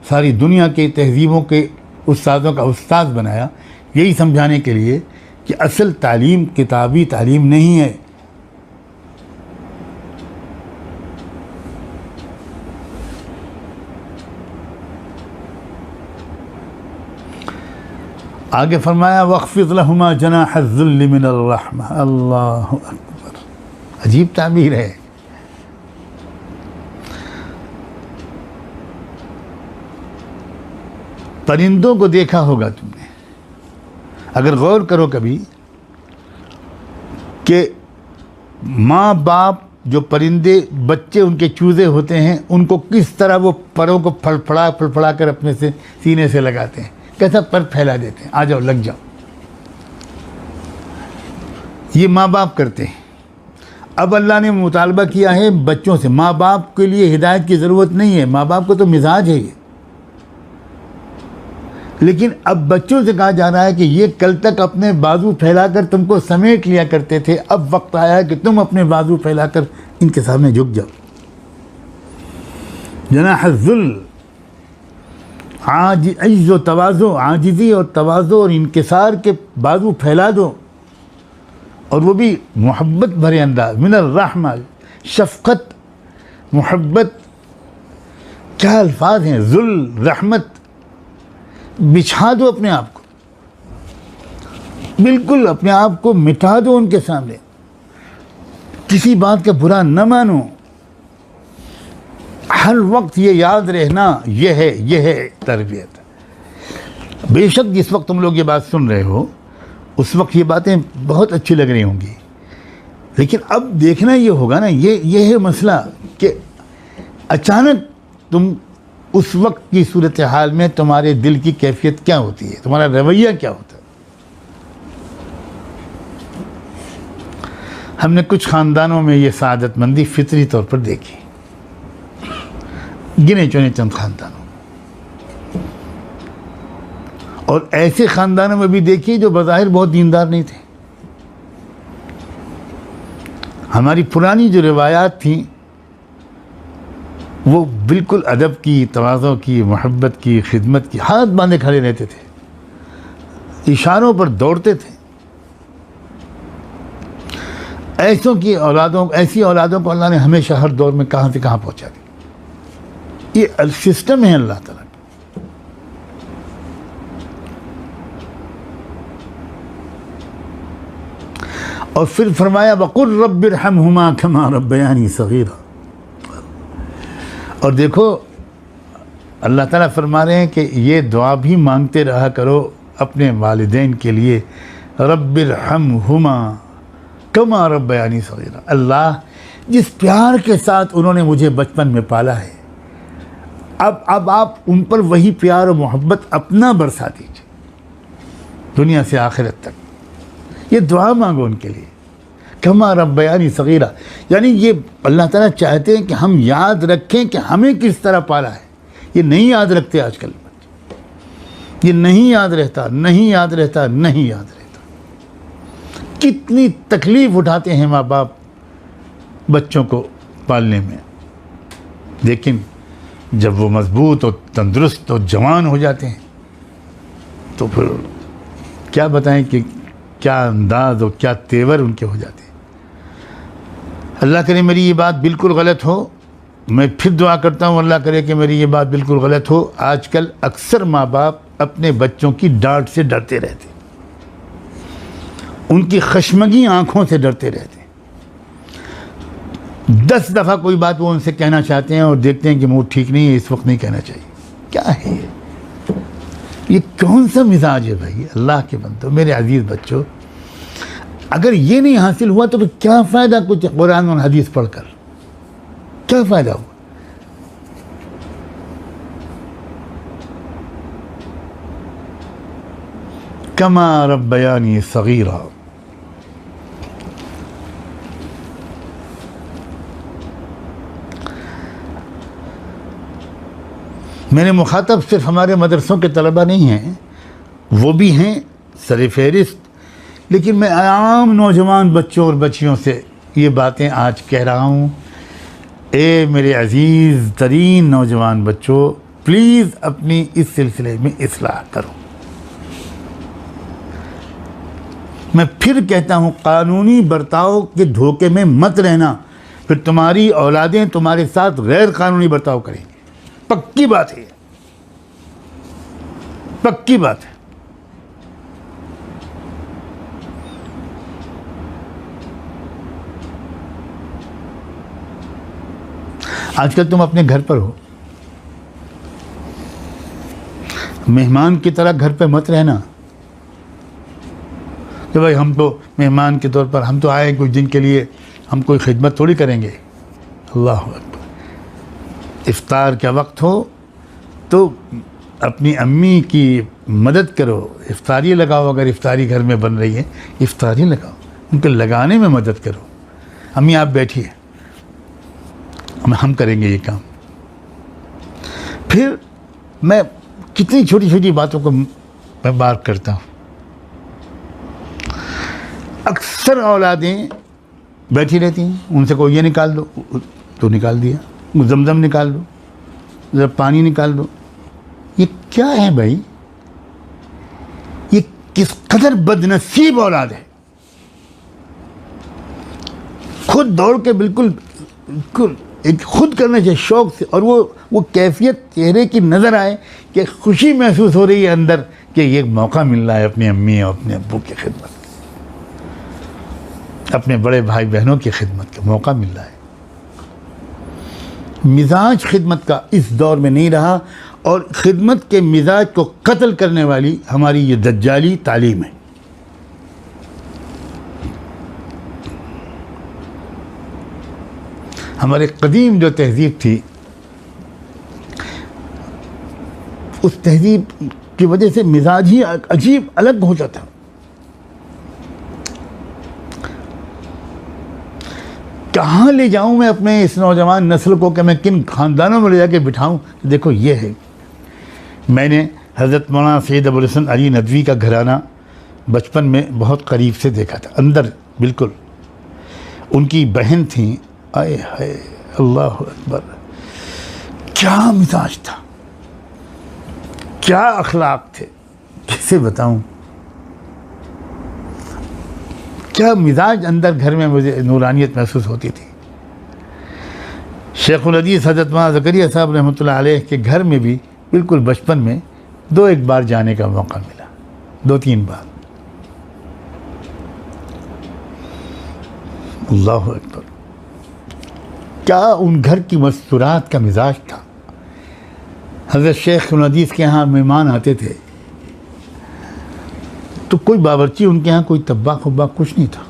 सारी दुनिया के तहजीबों के उस्तादों का उस्ताद बनाया, यही समझाने के लिए कि असल तालीम किताबी तालीम नहीं है। आगे फरमाया वख्फिज़ लहुमा जनाह ज़ुल्लि मिनर रहमा। अल्लाहु अकबर, अजीब ताबीर है। परिंदों को देखा होगा तुमने, अगर गौर करो कभी कि माँ बाप जो परिंदे बच्चे उनके चूजे होते हैं, उनको किस तरह वो परों को फड़फड़ा कर अपने से सीने से लगाते हैं, कैसा पर फैला देते हैं, आ जाओ लग जाओ। ये माँ बाप करते हैं। अब अल्लाह ने मुतालबा किया है बच्चों से। माँ बाप के लिए हिदायत की ज़रूरत नहीं है, माँ बाप को तो मिजाज है ये, लेकिन अब बच्चों से कहा जा रहा है कि ये कल तक अपने बाजू फैलाकर तुमको समेट लिया करते थे, अब वक्त आया है कि तुम अपने बाजू फैलाकर इनके सामने झुक जाओ। जनाह ज़ुल, इज़्ज़ो तवाज़ो, आजिज़ी और तवाज़ो और इनकिसार के बाजू फैला दो, और वो भी मोहब्बत भरे अंदाज। मिनर रहमा, शफ़क़त, मोहब्बत, क्या अल्फाज हैं। ज़ुल, रहमत, बिछा दो अपने आप को, बिल्कुल अपने आप को मिटा दो उनके सामने, किसी बात का बुरा न मानो। हर वक्त ये याद रहना, ये है तरबियत। बेशक जिस वक्त तुम लोग ये बात सुन रहे हो उस वक्त ये बातें बहुत अच्छी लग रही होंगी, लेकिन अब देखना ये होगा ना, ये है मसला कि अचानक तुम उस वक्त की सूरत हाल में तुम्हारे दिल की कैफियत क्या होती है, तुम्हारा रवैया क्या होता है। हमने कुछ ख़ानदानों में ये सआदतमंदी फितरी तौर पर देखी, गिने चुने चंद ख़ानदानों, और ऐसे ख़ानदानों में भी देखी जो बज़ाहिर बहुत दीनदार नहीं थे। हमारी पुरानी जो रिवायात थी वो बिल्कुल अदब की, तवाज़ो की, मोहब्बत की, खिदमत की, हाथ बांधे खड़े रहते थे, इशारों पर दौड़ते थे। ऐसी औलादों को अल्लाह ने हमेशा हर दौर में कहाँ से कहाँ पहुँचा दी। ये सिस्टम है अल्लाह ताला का। और फिर फरमाया वक़ुल रब्बिरहमहुमा कमा रब्बयानी सगीरा। और देखो अल्लाह ताला फरमा रहे हैं कि ये दुआ भी मांगते रहा करो अपने वालिदैन के लिए, रब्बिरहमहुमा कमा रब्बयानी सगीरा। अल्लाह जिस प्यार के साथ उन्होंने मुझे बचपन में पाला है, अब आप उन पर वही प्यार और मोहब्बत अपना बरसा दीजिए दुनिया से आखिरत तक। ये दुआ मांगो उनके लिए, कमा रब्बयानी सगीरा, यानी ये अल्लाह ताला चाहते हैं कि हम याद रखें कि हमें किस तरह पाला है। ये नहीं याद रखते आजकल, ये नहीं याद रहता। कितनी तकलीफ़ उठाते हैं माँ बाप बच्चों को पालने में, लेकिन जब वो मजबूत और तंदुरुस्त और जवान हो जाते हैं तो फिर क्या बताएं कि क्या अंदाज़ और क्या तेवर उनके हो जाते हैं। अल्लाह करे मेरी ये बात बिल्कुल गलत हो, मैं फिर दुआ करता हूँ अल्लाह करे कि मेरी ये बात बिल्कुल गलत हो। आजकल अक्सर माँ बाप अपने बच्चों की डांट से डरते रहते, उनकी खशमगी आंखों से डरते रहते। 10 दफ़ा कोई बात वो उनसे कहना चाहते हैं और देखते हैं कि मूड ठीक नहीं है, इस वक्त नहीं कहना चाहिए। क्या है ये कौन सा मिजाज है भाई? अल्लाह के बंदो, मेरे अजीज़ बच्चों, अगर ये नहीं हासिल हुआ तो फिर क्या फ़ायदा कुछ कुरान और हदीस पढ़कर, क्या फ़ायदा हुआ? कमा रब्बयानी सगीरा। मेरे मुखातब सिर्फ हमारे मदरसों के तलबा नहीं हैं, वो भी हैं सर फहरिस्त, लेकिन मैं आम नौजवान बच्चों और बच्चियों से ये बातें आज कह रहा हूँ। ए मेरे अजीज़ तरीन नौजवान बच्चों, प्लीज़ अपनी इस सिलसिले में इस्लाह करो। मैं फिर कहता हूँ, कानूनी बर्ताव के धोखे में मत रहना, फिर तुम्हारी औलादें तुम्हारे साथ गैर कानूनी बर्ताव करेंगी। पक्की बात है, पक्की बात है। आजकल तुम अपने घर पर हो, मेहमान की तरह घर पे मत रहना कि भाई हम तो मेहमान के तौर पर हम तो आए कुछ दिन के लिए, हम कोई खिदमत थोड़ी करेंगे। अल्लाह अकबर। इफ्तार का वक्त हो तो अपनी अम्मी की मदद करो, इफ्तारी लगाओ। अगर इफ्तारी घर में बन रही है, इफ्तारी लगाओ, उनको लगाने में मदद करो। अम्मी आप बैठिए, हम करेंगे ये काम। फिर मैं कितनी छोटी छोटी बातों को मैं बात करता हूँ। अक्सर औलादें बैठी रहती हैं, उनसे कोई ये निकाल दो तो निकाल दिया, जमजम निकाल दो, ज़रा पानी निकाल दो। ये क्या है भाई? ये किस कदर बदनसीब औलाद है। खुद दौड़ के बिल्कुल एक खुद करना चाहिए शौक़ से, और वो कैफियत चेहरे की नज़र आए कि खुशी महसूस हो रही है अंदर कि ये मौका मिल रहा है अपनी अम्मी और अपने अब्बू की खिदमत, अपने बड़े भाई बहनों की खिदमत का मौका मिल रहा है। मिजाज खिदमत का इस दौर में नहीं रहा, और खिदमत के मिजाज को कत्ल करने वाली हमारी ये दज्जाली तालीम है। हमारे कदीम जो तहज़ीब थी, उस तहज़ीब की वजह से मिजाज ही अजीब अलग हो जाता। कहाँ ले जाऊँ मैं अपने इस नौजवान नस्ल को, कि मैं किन ख़ानदानों में ले जाके बिठाऊँ। देखो ये है, मैंने हज़रत मौलाना सैयद अबुल हसन अली नदवी का घराना बचपन में बहुत करीब से देखा था, अंदर बिल्कुल। उनकी बहन थी, आए हाय अल्लाह अकबर, क्या मिजाज था, क्या अखलाक थे, कैसे बताऊं। क्या मिजाज अंदर घर में मुझे नूरानियत महसूस होती थी। शेखुल हदीस हज़रत मौलाना ज़करिया साहब रहमतुल्लाह अलैह के घर में भी बिल्कुल बचपन में 2-1 बार जाने का मौका मिला, 2-3 बार। अल्लाह अकबर, क्या उन घर की मस्तूरात का मिजाज था। हज़रत शेख हदीस के यहाँ मेहमान आते थे तो कोई बावर्ची उनके यहाँ, कोई तब्बा खुब्बा कुछ नहीं था,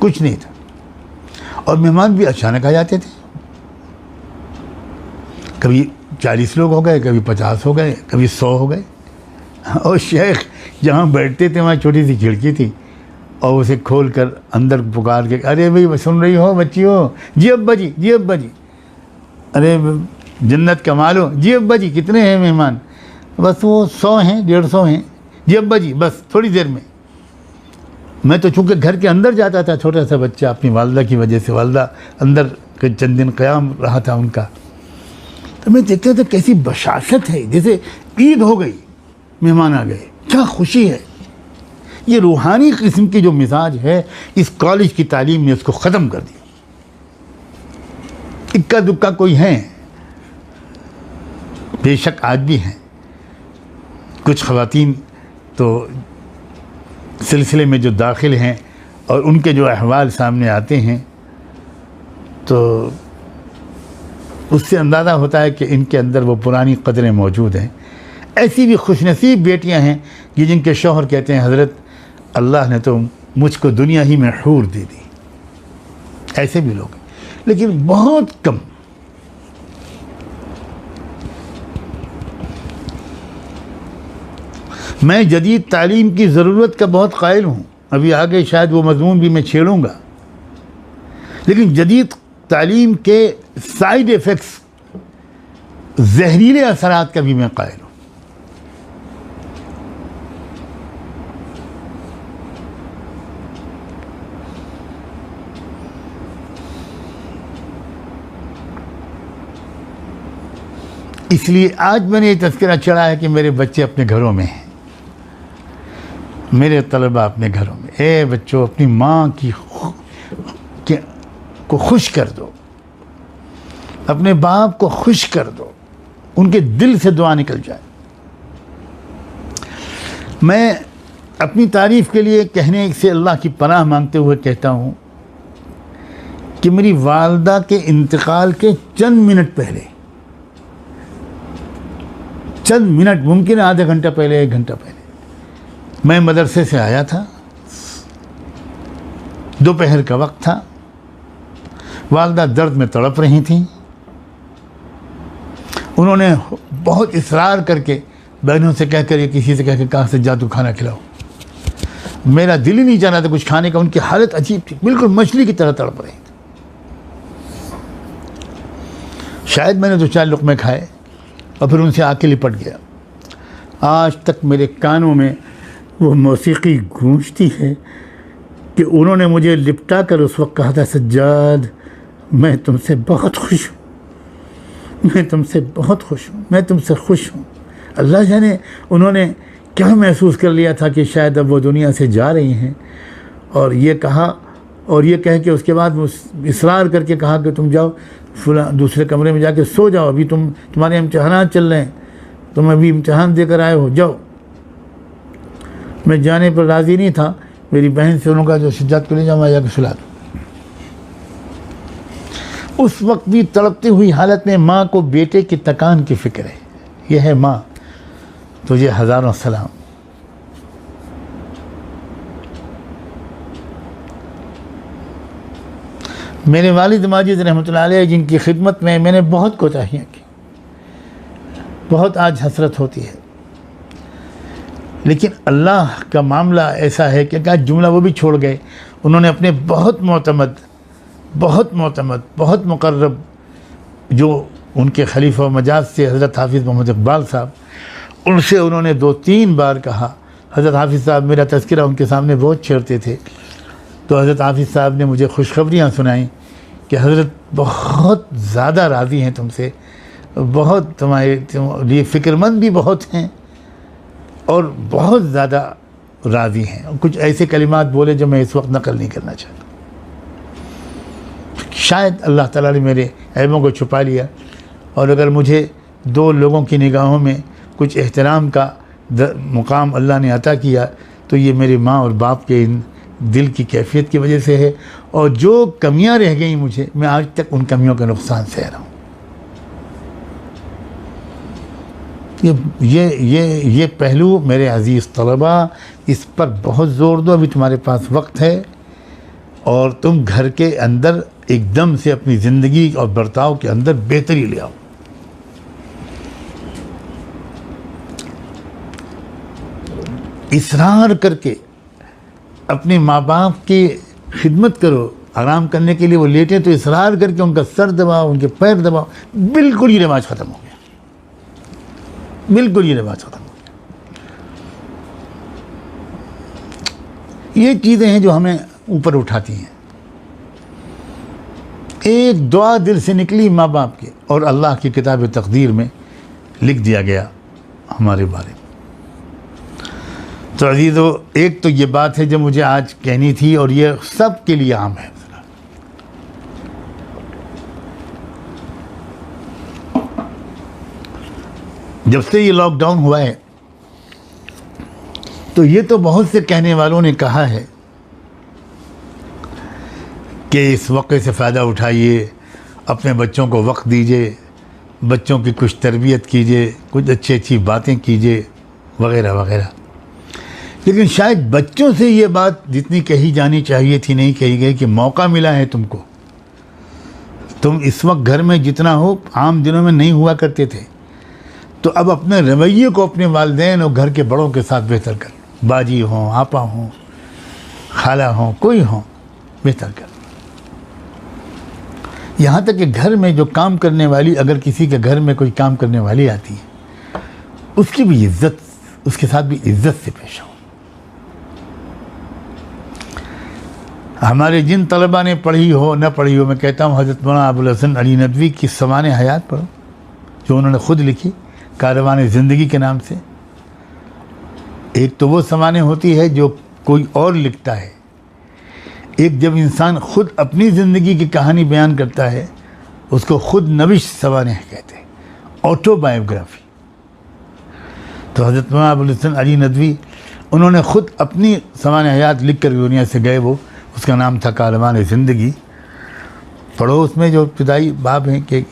कुछ नहीं था। और मेहमान भी अचानक आ जाते थे, कभी 40 लोग हो गए, कभी 50 हो गए, कभी 100 हो गए। और शेख जहाँ बैठते थे वहाँ छोटी सी खिड़की थी, और उसे खोल कर अंदर पुकार के, अरे भाई सुन रही हो बच्ची हो, जी अब्बा जी, जी अब्बा जी, अरे जन्नत कमा लो, जी अब्बा जी कितने हैं मेहमान, बस वो 100 हैं, 150 हैं, जी अब्बा जी बस थोड़ी देर में। मैं तो चूँकि घर के अंदर जाता था, छोटा सा बच्चा, अपनी वालदा की वजह से, वालदा अंदर के चंद दिन क़याम रहा था उनका, तो मैं देखता था कैसी बशाशत है, जैसे ईद हो गई, मेहमान आ गए, क्या खुशी है। ये रूहानी किस्म की जो मिजाज है, इस कॉलेज की तालीम ने उसको ख़त्म कर दिया। इक्का दुक्का कोई हैं, बेशक आज भी हैं कुछ ख़वातीन तो सिलसिले में जो दाखिल हैं, और उनके जो अहवाल सामने आते हैं तो उससे अंदाज़ा होता है कि इनके अंदर वो पुरानी कदरें मौजूद हैं। ऐसी भी खुशनसीब बेटियां हैं कि जिनके शौहर कहते हैं, हज़रत अल्लाह ने तो मुझको दुनिया ही में हूर दे दी। ऐसे भी लोग, लेकिन बहुत कम। मैं जदीद तालीम की ज़रूरत का बहुत कायल हूँ, अभी आगे शायद वो मज़मून भी मैं छेड़ूँगा, लेकिन जदीद तालीम के साइड इफ़ेक्ट्स, जहरीले असरात का भी मैं कायल हूँ। इसलिए आज मैंने ये तज़किरा चढ़ा है कि मेरे बच्चे अपने घरों में हैं, मेरे तलबा अपने घरों में। ए बच्चों, अपनी माँ को खुश कर दो, अपने बाप को खुश कर दो, उनके दिल से दुआ निकल जाए। मैं अपनी तारीफ़ के लिए कहने से अल्लाह की पनाह मांगते हुए कहता हूँ कि मेरी वालदा के इंतकाल के चंद मिनट पहले, चंद मिनट, मुमकिन आधा घंटा पहले, 1 घंटा पहले, मैं मदरसे से आया था, दोपहर का वक्त था, वालदा दर्द में तड़प रही थीं। उन्होंने बहुत इसरार करके बहनों से कहकर, या किसी से कहकर कहा से जा तू खाना खिलाओ। मेरा दिल ही नहीं चाह रहा था कुछ खाने का, उनकी हालत अजीब थी, बिल्कुल मछली की तरह तड़प रही थी। शायद मैंने 2-4 लुक़मे खाए और फिर उनसे आके लिपट गया। आज तक मेरे कानों में वो मौसीकी गूंजती है कि उन्होंने मुझे लिपटा कर उस वक्त कहा था, सज्जाद मैं तुमसे बहुत खुश हूँ, मैं तुमसे बहुत खुश हूँ, मैं तुमसे खुश हूँ। अल्लाह जाने उन्होंने क्या महसूस कर लिया था कि शायद अब वो दुनिया से जा रही हैं, और ये कहा और ये कह के उसके बाद इसरार करके कहा कि तुम जाओ दूसरे कमरे में जाके सो जाओ, अभी तुम्हारे इम्तहानात चल रहे हैं, तुम अभी इम्तहान देकर आए हो, जाओ। मैं जाने पर राज़ी नहीं था। मेरी बहन से उन्होंने कहा जो सज्जाद को ले जाओ, मैं जाकर सुला दूँ। उस वक्त भी तड़पती हुई हालत में माँ को बेटे की तकान की फ़िक्र है। यह है माँ, तुझे हज़ारों सलाम। मेरे वालिद माजिद रहमतुल्लाह अलैह, जिनकी खिदमत में मैंने बहुत कोताहियाँ की, बहुत आज हसरत होती है, लेकिन अल्लाह का मामला ऐसा है कि क्या जुमला वो भी छोड़ गए। उन्होंने अपने बहुत मोतमद, बहुत मुकर्रब जो उनके खलीफा मजाज से हज़रत हाफिज़ मोहम्मद इकबाल साहब, उनसे उन्होंने 2-3 बार कहा। हज़रत हाफिज़ साहब मेरा तज़किरा उनके सामने बहुत छेड़ते थे, तो हज़रत हाफिज़ साहब ने मुझे खुशखबरियाँ सुनाई कि हज़रत बहुत ज़्यादा राज़ी हैं तुमसे, बहुत तुम्हारे लिए फ़िक्रमंद भी बहुत हैं और बहुत ज़्यादा राज़ी हैं। कुछ ऐसे कलिमात बोले जो मैं इस वक्त नकल नहीं करना चाहता। शायद अल्लाह ताला ने मेरे ऐबों को छुपा लिया, और अगर मुझे 2 लोगों की निगाहों में कुछ एहतराम का मुकाम अल्लाह ने अता किया, तो ये मेरे माँ और बाप के इन दिल की कैफियत की वजह से है। और जो कमियां रह गई मुझे, मैं आज तक उन कमियों का नुकसान सह रहा हूँ। ये पहलू मेरे अज़ीज़ तलबा, इस पर बहुत ज़ोर दो। अभी तुम्हारे पास वक्त है और तुम घर के अंदर एकदम से अपनी ज़िंदगी और बर्ताव के अंदर बेहतरी ले आओ। इसरार करके अपने माँ बाप की खिदमत करो। आराम करने के लिए वो लेटे तो इसरार करके उनका सर दबाओ, उनके पैर दबाओ। बिल्कुल ये रिवाज ख़त्म हो गया, बिल्कुल ये रिवाज ख़त्म हो गया। ये चीज़ें हैं जो हमें ऊपर उठाती हैं। एक दुआ दिल से निकली माँ बाप की, और अल्लाह की किताब तकदीर में लिख दिया गया हमारे बारे में। तो अज़ीज़ों, एक तो ये बात है जो मुझे आज कहनी थी, और ये सब के लिए आम है। जब से ये लॉकडाउन हुआ है, तो ये तो बहुत से कहने वालों ने कहा है कि इस वक्त से फ़ायदा उठाइए, अपने बच्चों को वक्त दीजिए, बच्चों की कुछ तरबियत कीजिए, कुछ अच्छी बातें कीजिए, वगैरह वगैरह। लेकिन शायद बच्चों से ये बात जितनी कही जानी चाहिए थी नहीं कही गई कि मौका मिला है तुमको। तुम इस वक्त घर में जितना हो, आम दिनों में नहीं हुआ करते थे, तो अब अपने रवैये को अपने वालिदैन और घर के बड़ों के साथ बेहतर कर। बाजी हों, आपा हों, खाला हों, कोई हों, बेहतर कर। यहाँ तक कि घर में जो काम करने वाली, अगर किसी के घर में कोई काम करने वाली आती है, उसकी भी इज्जत, उसके साथ भी इज्जत से पेश हो। हमारे जिन तलबा ने पढ़ी हो न पढ़ी हो, मैं कहता हूँ हज़रत मौलाना अबुल हसन अली नदवी की सवाने हयात पढ़ो, जो उन्होंने ख़ुद लिखी कारवाने ज़िंदगी के नाम से। एक तो वो सवाने होती है जो कोई और लिखता है, एक जब इंसान ख़ुद अपनी ज़िंदगी की कहानी बयान करता है, उसको ख़ुद नविश सवाने कहते हैं, ऑटोबायोग्राफी। तो हज़रत मौलाना अबुल हसन अली नदवी, उन्होंने ख़ुद अपनी सवाने हयात लिख कर दुनिया से गए। वो उसका नाम था कारवाने ज़िंदगी। पढ़ो, उसमें जो इब्तिदाई बाब हैं कि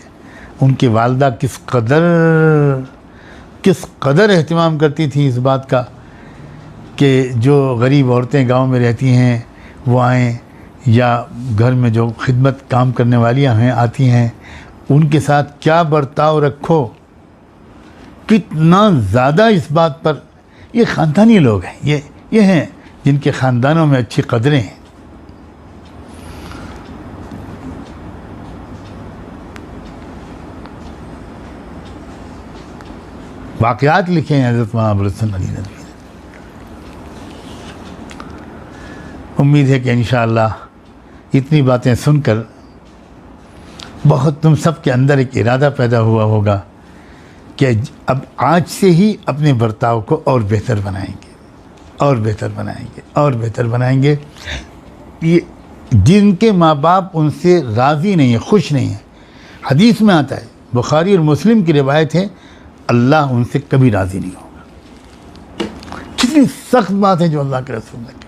उनकी वालदा किस कदर एहतमाम करती थी इस बात का कि जो गरीब औरतें गांव में रहती हैं वो आएँ, या घर में जो खिदमत काम करने वालियां हैं आती हैं, उनके साथ क्या बर्ताव रखो। कितना ज़्यादा इस बात पर, ये ख़ानदानी लोग हैं, ये हैं जिनके ख़ानदानों में अच्छी कदरें हैं। वाक़यात लिखे हैं हज़रत मौलाना अबुल हसन अली नदवी ने। उम्मीद है कि इंशाअल्लाह इतनी बातें सुनकर बहुत तुम सब के अंदर एक इरादा पैदा हुआ होगा कि अब आज से ही अपने बर्ताव को और बेहतर बनाएंगे, और बेहतर बनाएंगे, और बेहतर बनाएंगे। जिनके माँ बाप उनसे राज़ी नहीं है, खुश नहीं है। हदीस में आता है, बुखारी और मुस्लिम की रिवायत है, अल्लाह उनसे कभी राज़ी नहीं होगा। कितनी सख्त बात है जो अल्लाह के रसूल ने की।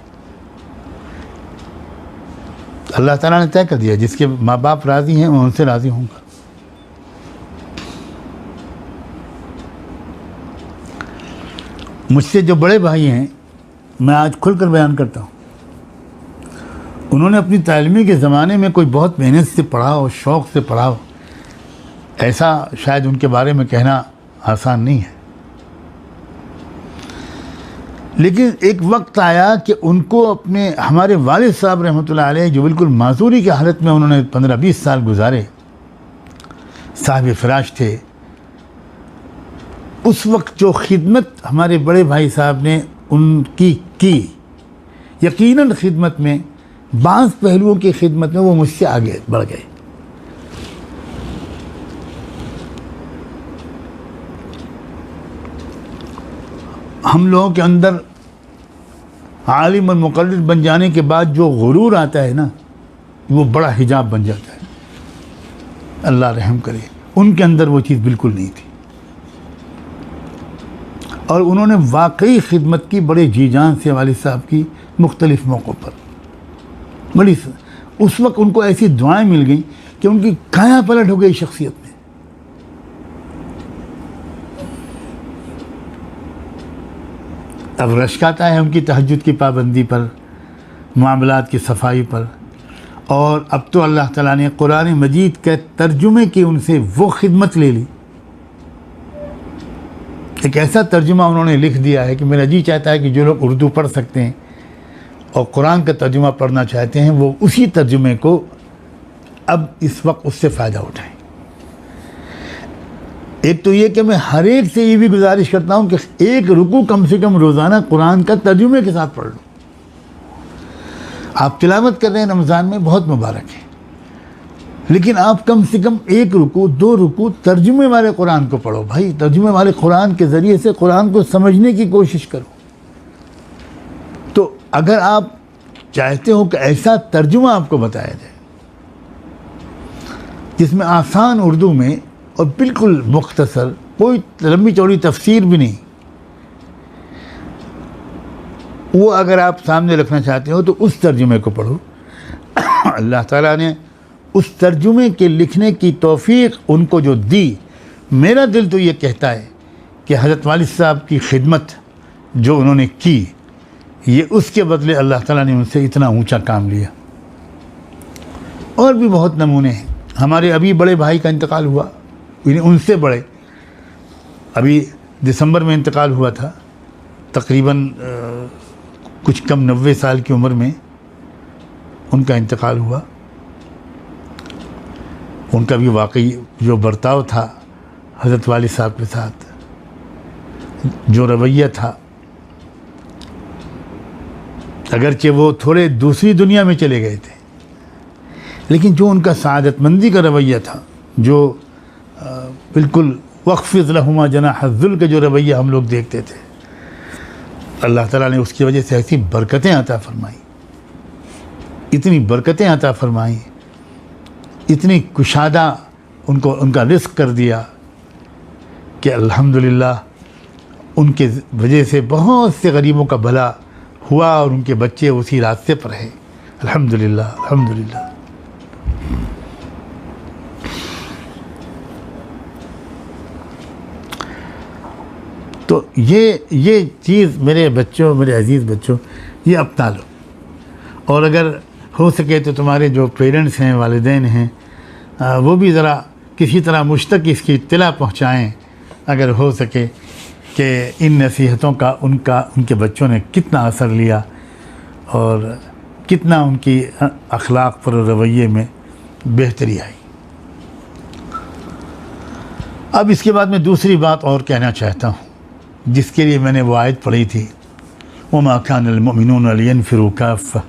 अल्लाह ताला ने तय कर दिया, जिसके माँ बाप राज़ी हैं मैं उनसे राज़ी होऊंगा। मुझसे जो बड़े भाई हैं, मैं आज खुलकर बयान करता हूँ, उन्होंने अपनी तालीमी के ज़माने में कोई बहुत मेहनत से पढ़ा हो, शौक़ से पढ़ा हो, ऐसा शायद उनके बारे में कहना आसान नहीं है। लेकिन एक वक्त आया कि उनको अपने हमारे वालिद साहब रहमतुल्लाह अलैह, जो बिल्कुल माजूरी की हालत में उन्होंने 15-20 साल गुजारे, साहिब फ़िराश थे, उस वक्त जो खिदमत हमारे बड़े भाई साहब ने उनकी की, यकीनन खिदमत में, बाज़ पहलुओं की खिदमत में वो मुझसे आगे बढ़ गए। हम लोगों के अंदर आलिम और मुक़ल्लिद बन जाने के बाद जो गुरूर आता है ना, वो बड़ा हिजाब बन जाता है। अल्लाह रहम करे, उनके अंदर वो चीज़ बिल्कुल नहीं थी और उन्होंने वाकई खिदमत की बड़े जी जान से वालिद साहब की मुख्तलिफ़ मौक़ों पर। बड़ी उस वक्त उनको ऐसी दुआएं मिल गई कि उनकी काया पलट हो गई शख्सियत में। अब रश्क आता है उनकी तहज्जुद की पाबंदी पर, मामलात की सफाई पर। और अब तो अल्लाह ताला ने कुरान मजीद के तर्जुमे की उनसे वो खिदमत ले ली। एक ऐसा तर्जुमा उन्होंने लिख दिया है कि मेरा जी चाहता है कि जो लोग उर्दू पढ़ सकते हैं और कुरान का तर्जुमा पढ़ना चाहते हैं, वो उसी तर्जुमे को अब इस वक्त उससे फ़ायदा उठाएं। एक तो ये कि मैं हर एक से ये भी गुजारिश करता हूँ कि एक रुकू कम से कम रोज़ाना कुरान का तर्जुमे के साथ पढ़ लो। आप तिलावत कर रहे हैं रमज़ान में, बहुत मुबारक है, लेकिन आप कम से कम एक रुकू, 2 रुकू तर्जुमे वाले कुरान को पढ़ो। भाई, तर्जुमे वाले कुरान के ज़रिए से कुरान को समझने की कोशिश करो। तो अगर आप चाहते हो कि ऐसा तर्जुमा आपको बताया जाए जिसमें आसान उर्दू में और बिल्कुल मुख्तसर, कोई लंबी चौड़ी तफसीर भी नहीं, वो अगर आप सामने रखना चाहते हो तो उस तर्जुमे को पढ़ो। अल्लाह ताला ने उस तर्जुमे के लिखने की तौफीक उनको जो दी, मेरा दिल तो ये कहता है कि हज़रत वालिद साहब की खिदमत जो उन्होंने की, ये उसके बदले अल्लाह ताला ने उनसे इतना ऊंचा काम लिया। और भी बहुत नमूने हैं। हमारे अभी बड़े भाई का इंतकाल हुआ, उनसे बड़े, अभी दिसंबर में इंतकाल हुआ था, तकरीबन कुछ कम 90 साल की उम्र में उनका इंतकाल हुआ। उनका भी वाकई जो बर्ताव था हज़रत वालिद साहब के साथ, जो रवैया था, अगरचे वो थोड़े दूसरी दुनिया में चले गए थे, लेकिन जो उनका सआदतमंदी का रवैया था, जो बिल्कुल वक़्फ़िज़ लहुमा जनाह-अज़्ज़ुल का जो रवैया हम लोग देखते थे, अल्लाह ताला ने उसकी वजह से ऐसी बरकतें अता फ़रमाई, इतनी बरकतें अता फ़रमाई, इतनी कुशादा उनको उनका रिज़्क़ कर दिया कि अल्हम्दुलिल्लाह उनके वजह से बहुत से गरीबों का भला हुआ और उनके बच्चे उसी रास्ते पर हैं। अल्हम्दुलिल्लाह, अल्हम्दुलिल्लाह। तो ये चीज़ मेरे बच्चों, मेरे अज़ीज़ बच्चों, ये अपना लो। और अगर हो सके तो तुम्हारे जो पेरेंट्स हैं, वालिदैन हैं, वो भी ज़रा किसी तरह मुझ तक इसकी इत्तला पहुँचाएँ, अगर हो सके, कि इन नसीहतों का उनके बच्चों ने कितना असर लिया और कितना उनकी अखलाक पर रवैये में बेहतरी आई। अब इसके बाद मैं दूसरी बात और कहना चाहता हूँ, जिसके लिए मैंने वो आयत पढ़ी थी, वमा कानल मुमिनूना लियनफिरू काफ़्फ़ा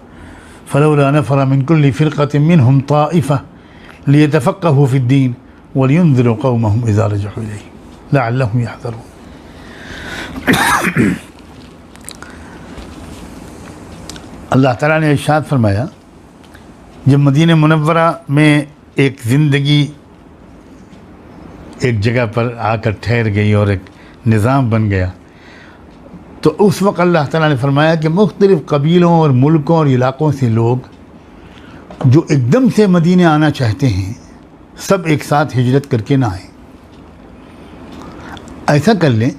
फलौला नफ़रा मिन कुल्लि फ़िरक़तिन मिनहुम ताइफ़ा लियतफ़क़्क़हू फ़िद्दीन वलियुनज़िरू क़ौमहुम इज़ा रजअू इलैहिम लअल्लहुम यहज़रून। अल्लाह ताला ने इरशाद फरमाया जब मदीना मुनव्वरा में एक ज़िंदगी एक जगह पर आकर ठहर गई और एक निज़ाम बन गया, तो उस वक्त अल्लाह ताला ने फरमाया कि मुख्तलिफ़ कबीलों और मुल्कों और इलाक़ों से लोग जो एकदम से मदीने आना चाहते हैं, सब एक साथ हिजरत करके ना आए। ऐसा कर लें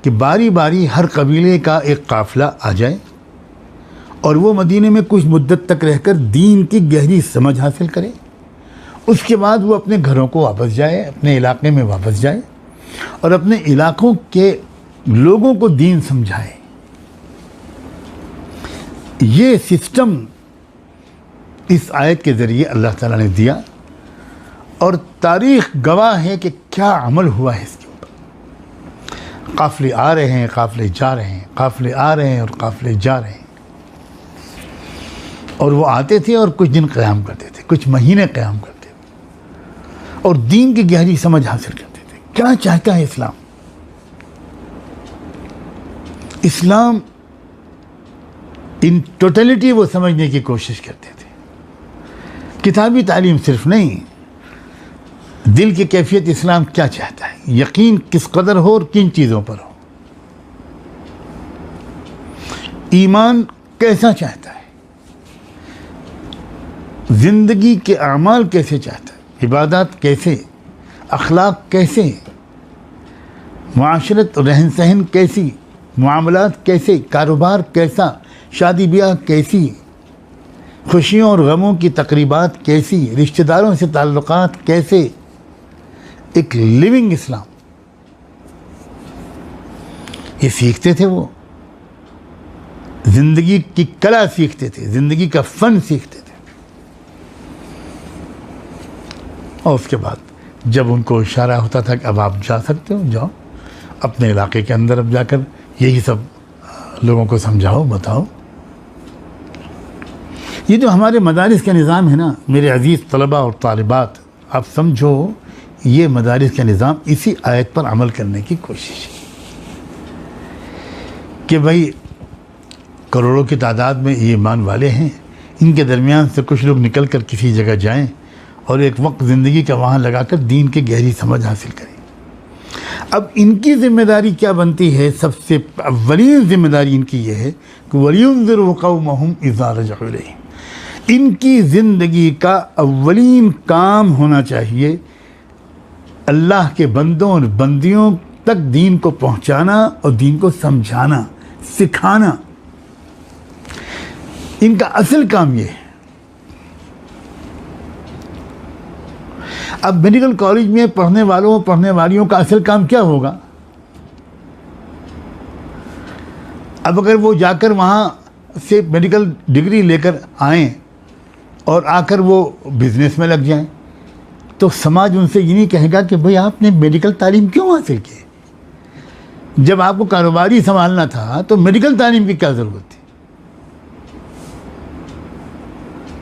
कि बारी बारी हर कबीले का एक काफ़िला आ जाए और वो मदीने में कुछ मुद्दत तक रहकर दीन की गहरी समझ हासिल करे। उसके बाद वो अपने घरों को वापस जाए, अपने इलाके में वापस जाए और अपने इलाकों के लोगों को दीन समझाए। ये सिस्टम इस आयत के ज़रिए अल्लाह ताला ने दिया और तारीख़ गवाह है कि क्या अमल हुआ है इसके ऊपर। काफ़िले आ रहे हैं, काफ़िले जा रहे हैं, काफ़िले आ रहे हैं और काफ़िले जा रहे हैं। और वो आते थे और कुछ दिन क़याम करते थे, कुछ महीने क़याम करते थे और दीन की गहरी समझ हासिल करते थे। क्या चाहता है इस्लाम? इस्लाम इन टोटलिटी वो समझने की कोशिश करते थे। किताबी तालीम सिर्फ नहीं, दिल की कैफियत इस्लाम क्या चाहता है, यकीन किस कदर हो और किन चीज़ों पर हो, ईमान कैसा चाहता है, ज़िंदगी के अमाल कैसे चाहता है, इबादत कैसे, अखलाक कैसे, मुआशरत रहन सहन कैसी, मामलात कैसे, कारोबार कैसा, शादी ब्याह कैसी, खुशियों और गमों की तकरीबात कैसी, रिश्तेदारों से ताल्लुकात कैसे। एक लिविंग इस्लाम ये सीखते थे। वो ज़िंदगी की कला सीखते थे, ज़िंदगी का फ़न सीखते थे। और उसके बाद जब उनको इशारा होता था कि अब आप जा सकते हो, जाओ अपने इलाके के अंदर, अब जाकर यही सब लोगों को समझाओ, बताओ। ये जो हमारे मदारिस का निज़ाम है ना मेरे अज़ीज़ तलबा और तालिबात, आप समझो ये मदारिस का निज़ाम इसी आयत पर अमल करने की कोशिश है कि भाई करोड़ों की तादाद में ये ईमान वाले हैं, इनके दरमियान से कुछ लोग निकल कर किसी जगह जाएं और एक वक्त ज़िंदगी का वहाँ लगाकर दीन की गहरी समझ हासिल करें। अब इनकी ज़िम्मेदारी क्या बनती है? सबसे अव्वलीन ज़िम्मेदारी इनकी ये है कि वलियुनज़िरु क़ौमहुम इज़ा रजअू इलैहिम। इनकी ज़िंदगी का अव्वलीन काम होना चाहिए अल्लाह के बंदों और बंदियों तक दीन को पहुँचाना और दीन को समझाना, सिखाना। इनका असल काम ये है। अब मेडिकल कॉलेज में पढ़ने वालों पढ़ने वालियों का असल काम क्या होगा? अब अगर वो जाकर वहाँ से मेडिकल डिग्री लेकर आएँ और आकर वो बिज़नेस में लग जाएं, तो समाज उनसे ये नहीं कहेगा कि भाई आपने मेडिकल तालीम क्यों हासिल की? जब आपको कारोबारी संभालना था तो मेडिकल तालीम की क्या ज़रूरत थी?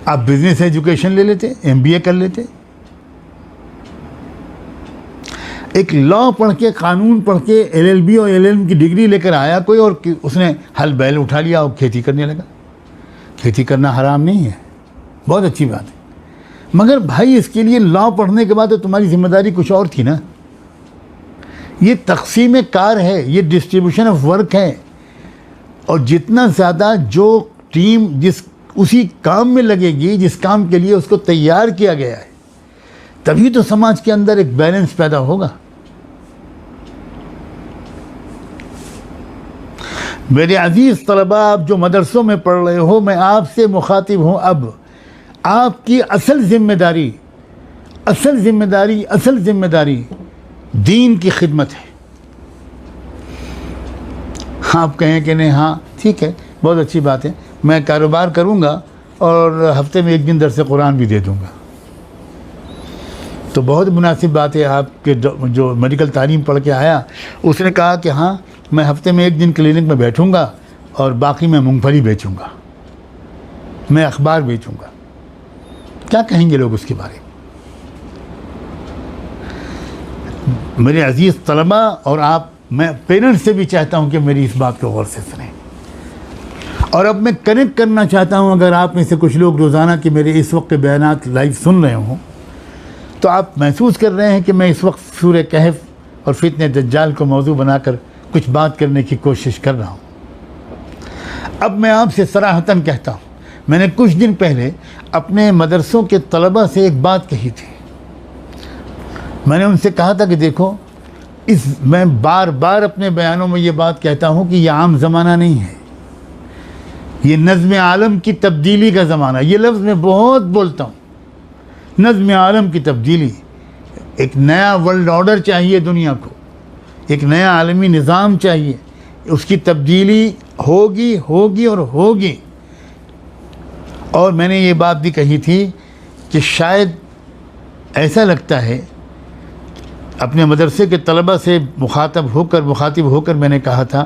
आप बिज़नेस एजुकेशन ले लेते, MBA कर लेते। एक लॉ पढ़ के, कानून पढ़ के, LLB और LLM की डिग्री लेकर आया कोई और उसने हल बैल उठा लिया और खेती करने लगा। खेती करना हराम नहीं है, बहुत अच्छी बात है, मगर भाई इसके लिए लॉ पढ़ने के बाद तो तुम्हारी जिम्मेदारी कुछ और थी ना। ये तक़सीम कार है, ये डिस्ट्रीब्यूशन ऑफ वर्क है और जितना ज़्यादा जो टीम जिस उसी काम में लगेगी जिस काम के लिए उसको तैयार किया गया है, तभी तो समाज के अंदर एक बैलेंस पैदा होगा। मेरे अजीज़ तलबा, आप जो मदरसों में पढ़ रहे हो, मैं आपसे मुखातिब हूँ। अब आपकी असल ज़िम्मेदारी दीन की खिदमत है। आप कहें कि नहीं, हाँ ठीक है, बहुत अच्छी बात है, मैं कारोबार करूँगा और हफ्ते में एक दिन दर्स कुरान भी दे दूँगा, तो बहुत मुनासिब बात है। आपके जो मेडिकल तालीम पढ़ के आया उसने कहा कि हाँ मैं हफ्ते में एक दिन क्लिनिक में बैठूँगा और बाकी मैं मूंगफली बेचूँगा, मैं अखबार बेचूँगा। क्या कहेंगे लोग उसके बारे में? मेरे अजीज़ तलबा और आप, मैं पेरेंट्स से भी चाहता हूँ कि मेरी इस बात को गौर से सुनें और अब मैं कनेक्ट करना चाहता हूँ, अगर आप में से कुछ लोग रोज़ाना के मेरे इस वक्त के बयानात लाइव सुन रहे हों तो आप महसूस कर रहे हैं कि मैं इस वक्त सूरह कहफ और फितने दज्जाल को मौजू बनाकर कुछ बात करने की कोशिश कर रहा हूँ। अब मैं आपसे सराहतन कहता हूँ, मैंने कुछ दिन पहले अपने मदरसों के तलबा से एक बात कही थी। मैंने उनसे कहा था कि देखो, मैं बार बार अपने बयानों में ये बात कहता हूँ कि यह आम ज़माना नहीं है, ये नज़्म आलम की तब्दीली का ज़माना। ये लफ्ज़ मैं बहुत बोलता हूँ, नज़्म आलम की तब्दीली। एक नया वर्ल्ड ऑर्डर चाहिए दुनिया को, एक नया आलमी निज़ाम चाहिए, उसकी तब्दीली होगी होगी और होगी। और मैंने ये बात भी कही थी कि शायद ऐसा लगता है, अपने मदरसे के तलबा से मुखातिब होकर मैंने कहा था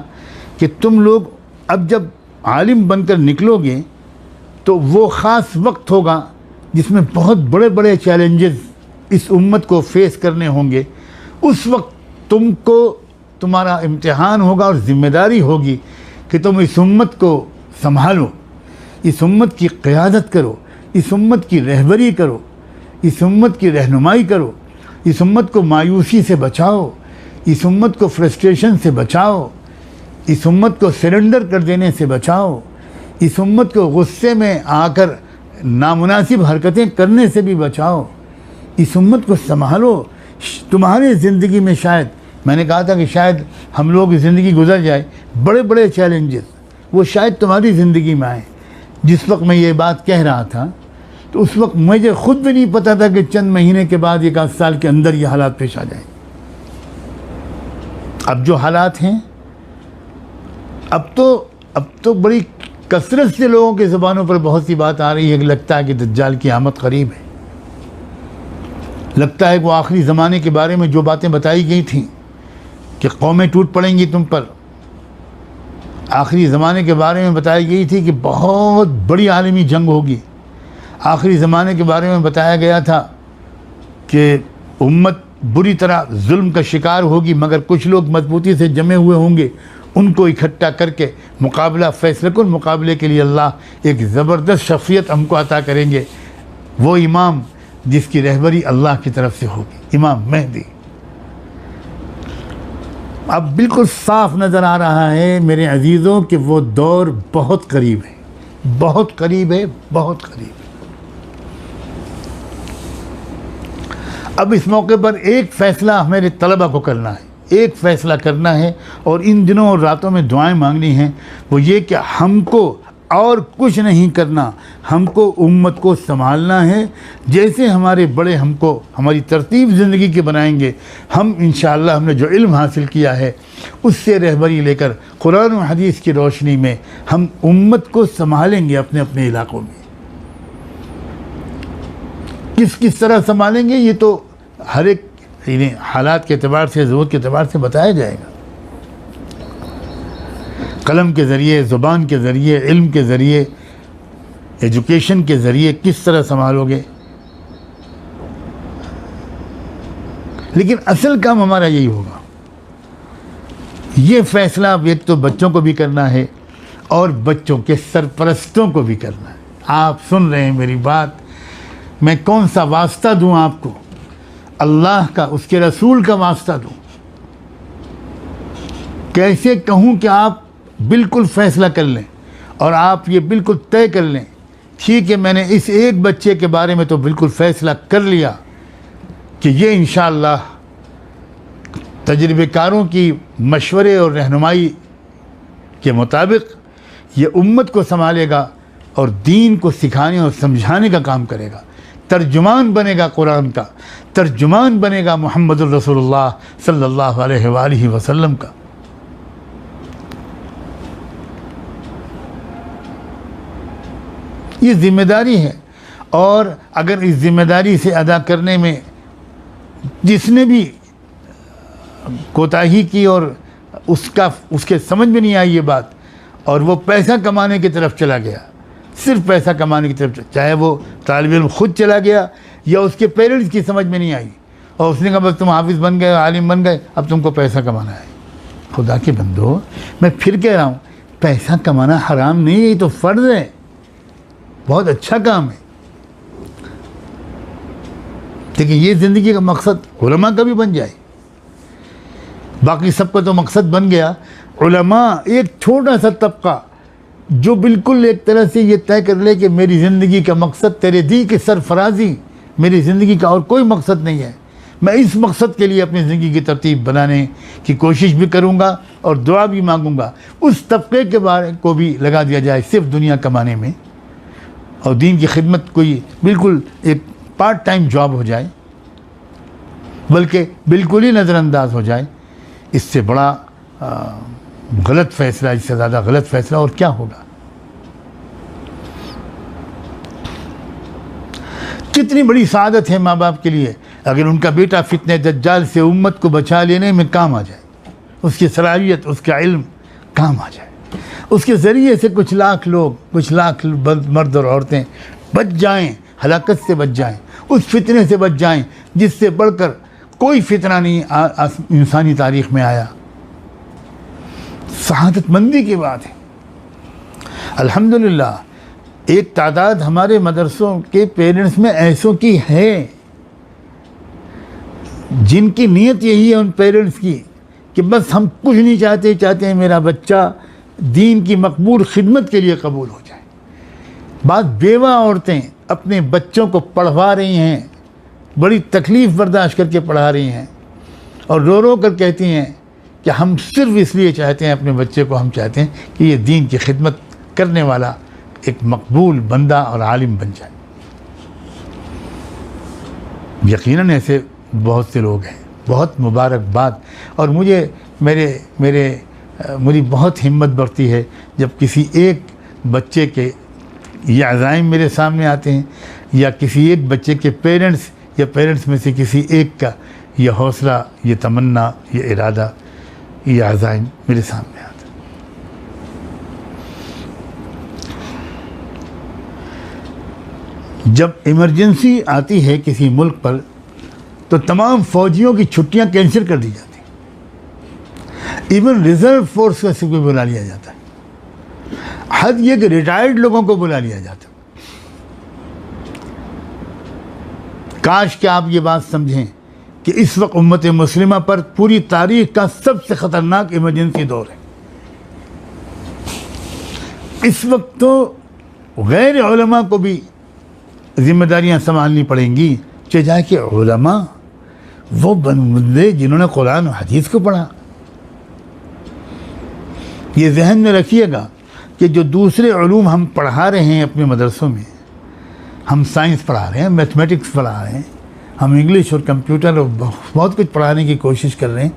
कि तुम लोग अब जब आलिम बनकर निकलोगे तो वो ख़ास वक्त होगा जिसमें बहुत बड़े बड़े चैलेंजेस इस उम्मत को फेस करने होंगे। उस वक्त तुमको तुम्हारा इम्तिहान होगा और ज़िम्मेदारी होगी कि तुम इस उम्मत को संभालो, इस उम्मत की क़यादत करो, इस उम्मत की रहबरी करो, इस उम्मत की रहनुमाई करो, इस उम्मत को मायूसी से बचाओ, इस उम्मत को फ्रस्ट्रेशन से बचाओ, इस उम्मत को सरेंडर कर देने से बचाओ, इस उम्मत को गुस्से में आकर नामुनासिब हरकतें करने से भी बचाओ, इस उम्मत को संभालो। तुम्हारी ज़िंदगी में शायद, मैंने कहा था कि शायद हम लोग की ज़िंदगी गुजर जाए, बड़े बड़े चैलेंजेस वो शायद तुम्हारी ज़िंदगी में आए। जिस वक्त मैं ये बात कह रहा था तो उस वक्त मुझे ख़ुद भी नहीं पता था कि चंद महीने के बाद, एक आध साल के अंदर ये हालात पेश आ जाए। अब जो हालात हैं, अब तो बड़ी कसरत से लोगों की ज़ुबानों पर बहुत सी बात आ रही है कि लगता है कि दज्जाल की आमद करीब है। लगता है कि वो आखिरी ज़माने के बारे में जो बातें बताई गई थीं कि कौमें टूट पड़ेंगी तुम पर, आखिरी ज़माने के बारे में बताई गई थी कि बहुत बड़ी आलमी जंग होगी। आखिरी ज़माने के बारे में बताया गया था कि उम्मत बुरी तरह जुल्म का शिकार होगी, मगर कुछ लोग मजबूती से जमे हुए होंगे, उनको इकट्ठा करके मुकाबला, फैसलकुन मुकाबले के लिए अल्लाह एक ज़बरदस्त शख्सियत हमको अता करेंगे। वो इमाम जिसकी रहबरी अल्लाह की तरफ से होगी, इमाम मेहदी। अब बिल्कुल साफ नज़र आ रहा है मेरे अजीज़ों कि वो दौर बहुत करीब है, बहुत करीब है, बहुत करीब है। अब इस मौके पर एक फ़ैसला मेरे तलबा को करना है, एक फ़ैसला करना है और इन दिनों और रातों में दुआएं मांगनी हैं। वो ये कि हमको और कुछ नहीं करना, हमको उम्मत को संभालना है। जैसे हमारे बड़े हमको हमारी तरतीब ज़िंदगी के बनाएंगे, हम इंशाअल्लाह हमने जो इल्म हासिल किया है उससे रहबरी लेकर कुरान और हदीस की रोशनी में हम उम्मत को संभालेंगे अपने अपने इलाक़ों में। किस तरह संभालेंगे ये तो हर एक हालात के एतबार से, ज़रूरत के एतबार से बताया जाएगा। कलम के ज़रिए, ज़ुबान के ज़रिए, इल्म के ज़रिए, एजुकेशन के ज़रिए किस तरह संभालोगे। लेकिन असल काम हमारा यही होगा। ये फ़ैसला अब एक तो बच्चों को भी करना है और बच्चों के सरपरस्तों को भी करना है। आप सुन रहे हैं मेरी बात, मैं कौन सा वास्ता दूं आपको, अल्लाह का, उसके रसूल का वास्ता दूं। कैसे कहूं कि आप बिल्कुल फ़ैसला कर लें और आप ये बिल्कुल तय कर लें, ठीक है मैंने इस एक बच्चे के बारे में तो बिल्कुल फ़ैसला कर लिया कि ये इंशाअल्लाह तजर्बेकारों की मशवरे और रहनुमाई के मुताबिक ये उम्मत को संभालेगा और दीन को सिखाने और समझाने का काम करेगा। तर्जुमान बनेगा कुरान का, तर्जुमान बनेगा मुहम्मदुर रसूलुल्लाह सल्लल्लाहु अलैहि वसल्लम का। ये ज़िम्मेदारी है और अगर इस ज़िम्मेदारी से अदा करने में जिसने भी कोताही की और उसके समझ में नहीं आई ये बात और वो पैसा कमाने की तरफ चला गया, सिर्फ पैसा कमाने की तरफ, चाहे वो तालिब इल्म खुद चला गया या उसके पेरेंट्स की समझ में नहीं आई और उसने कहा बस तुम हाफिज़ बन गए, आलिम बन गए, अब तुमको पैसा कमाना है। खुदा के बंदो, मैं फिर कह रहा हूँ, पैसा कमाना हराम नहीं है, ये तो फ़र्ज़ है, बहुत अच्छा काम है। लेकिन ये ज़िंदगी का मकसद उलमा का भी बन जाए। बाकी सबका तो मकसद बन गया, उलमा एक छोटा सा तबका जो बिल्कुल एक तरह से ये तय कर ले कि मेरी ज़िंदगी का मकसद तेरे दी की सरफराजी, मेरी ज़िंदगी का और कोई मकसद नहीं है, मैं इस मकसद के लिए अपनी ज़िंदगी की तरतीब बनाने की कोशिश भी करूँगा और दुआ भी मांगूँगा। उस तबके के बारे को भी लगा दिया जाए सिर्फ दुनिया कमाने में, और दीन की खिदमत कोई बिल्कुल एक पार्ट टाइम जॉब हो जाए, बल्कि बिल्कुल ही नज़रअंदाज हो जाए। इससे बड़ा गलत फ़ैसला, इससे ज़्यादा गलत फ़ैसला और क्या होगा। कितनी बड़ी सआदत है माँ बाप के लिए अगर उनका बेटा फितने दज्जाल से उम्मत को बचा लेने में काम आ जाए, उसकी सलाहियत, उसका इल्म काम आ जाए, उसके ज़रिए से कुछ लाख लोग, कुछ लाख मर्द और औरतें बच जाएं, हलाकत से बच जाएं, उस फितने से बच जाएं जिससे बढ़कर कोई फितना नहीं इंसानी तारीख़ में आया। सआदतमंदी की बात है। अल्हम्दुलिल्लाह एक तादाद हमारे मदरसों के पेरेंट्स में ऐसों की है जिनकी नीयत यही है उन पेरेंट्स की कि बस हम कुछ नहीं चाहते हैं मेरा बच्चा दीन की मकबूल खिदमत के लिए कबूल हो जाए। बाद बेवा औरतें अपने बच्चों को पढ़वा रही हैं, बड़ी तकलीफ़ बर्दाश्त करके पढ़ा रही हैं और रो रो कर कहती हैं कि हम सिर्फ इसलिए चाहते हैं अपने बच्चे को, हम चाहते हैं कि ये दीन की खिदमत करने वाला एक मकबूल बंदा और आलिम बन जाए। यकीनन ऐसे बहुत से लोग हैं, बहुत मुबारकबाद। और मुझे बहुत हिम्मत बढ़ती है जब किसी एक बच्चे के ये अज़ाइम मेरे सामने आते हैं, या किसी एक बच्चे के पेरेंट्स या पेरेंट्स में से किसी एक का ये हौसला, ये तमन्ना, ये इरादा, ये अज़ाइम मेरे सामने आता है। जब इमरजेंसी आती है किसी मुल्क पर तो तमाम फ़ौजियों की छुट्टियां कैंसिल कर दी जाती हैं, इवन रिज़र्व फोर्स का से बुला लिया जाता है, हद ये कि रिटायर्ड लोगों को बुला लिया जाता है। काश कि आप ये बात समझें कि इस वक्त उम्मत मुस्लिमा पर पूरी तारीख़ का सबसे ख़तरनाक इमरजेंसी दौर है। इस वक्त तो गैर उलमा को भी ज़िम्मेदारियां संभालनी पड़ेंगी, चाहे कि उलमा वो बंदे जिन्होंने कुरान और हदीस को पढ़ा। ये जहन में रखिएगा कि जो दूसरे उलूम हम पढ़ा रहे हैं अपने मदरसों में, हम साइंस पढ़ा रहे हैं, मैथमेटिक्स पढ़ा रहे हैं, हम इंग्लिश और कंप्यूटर और बहुत कुछ पढ़ाने की कोशिश कर रहे हैं,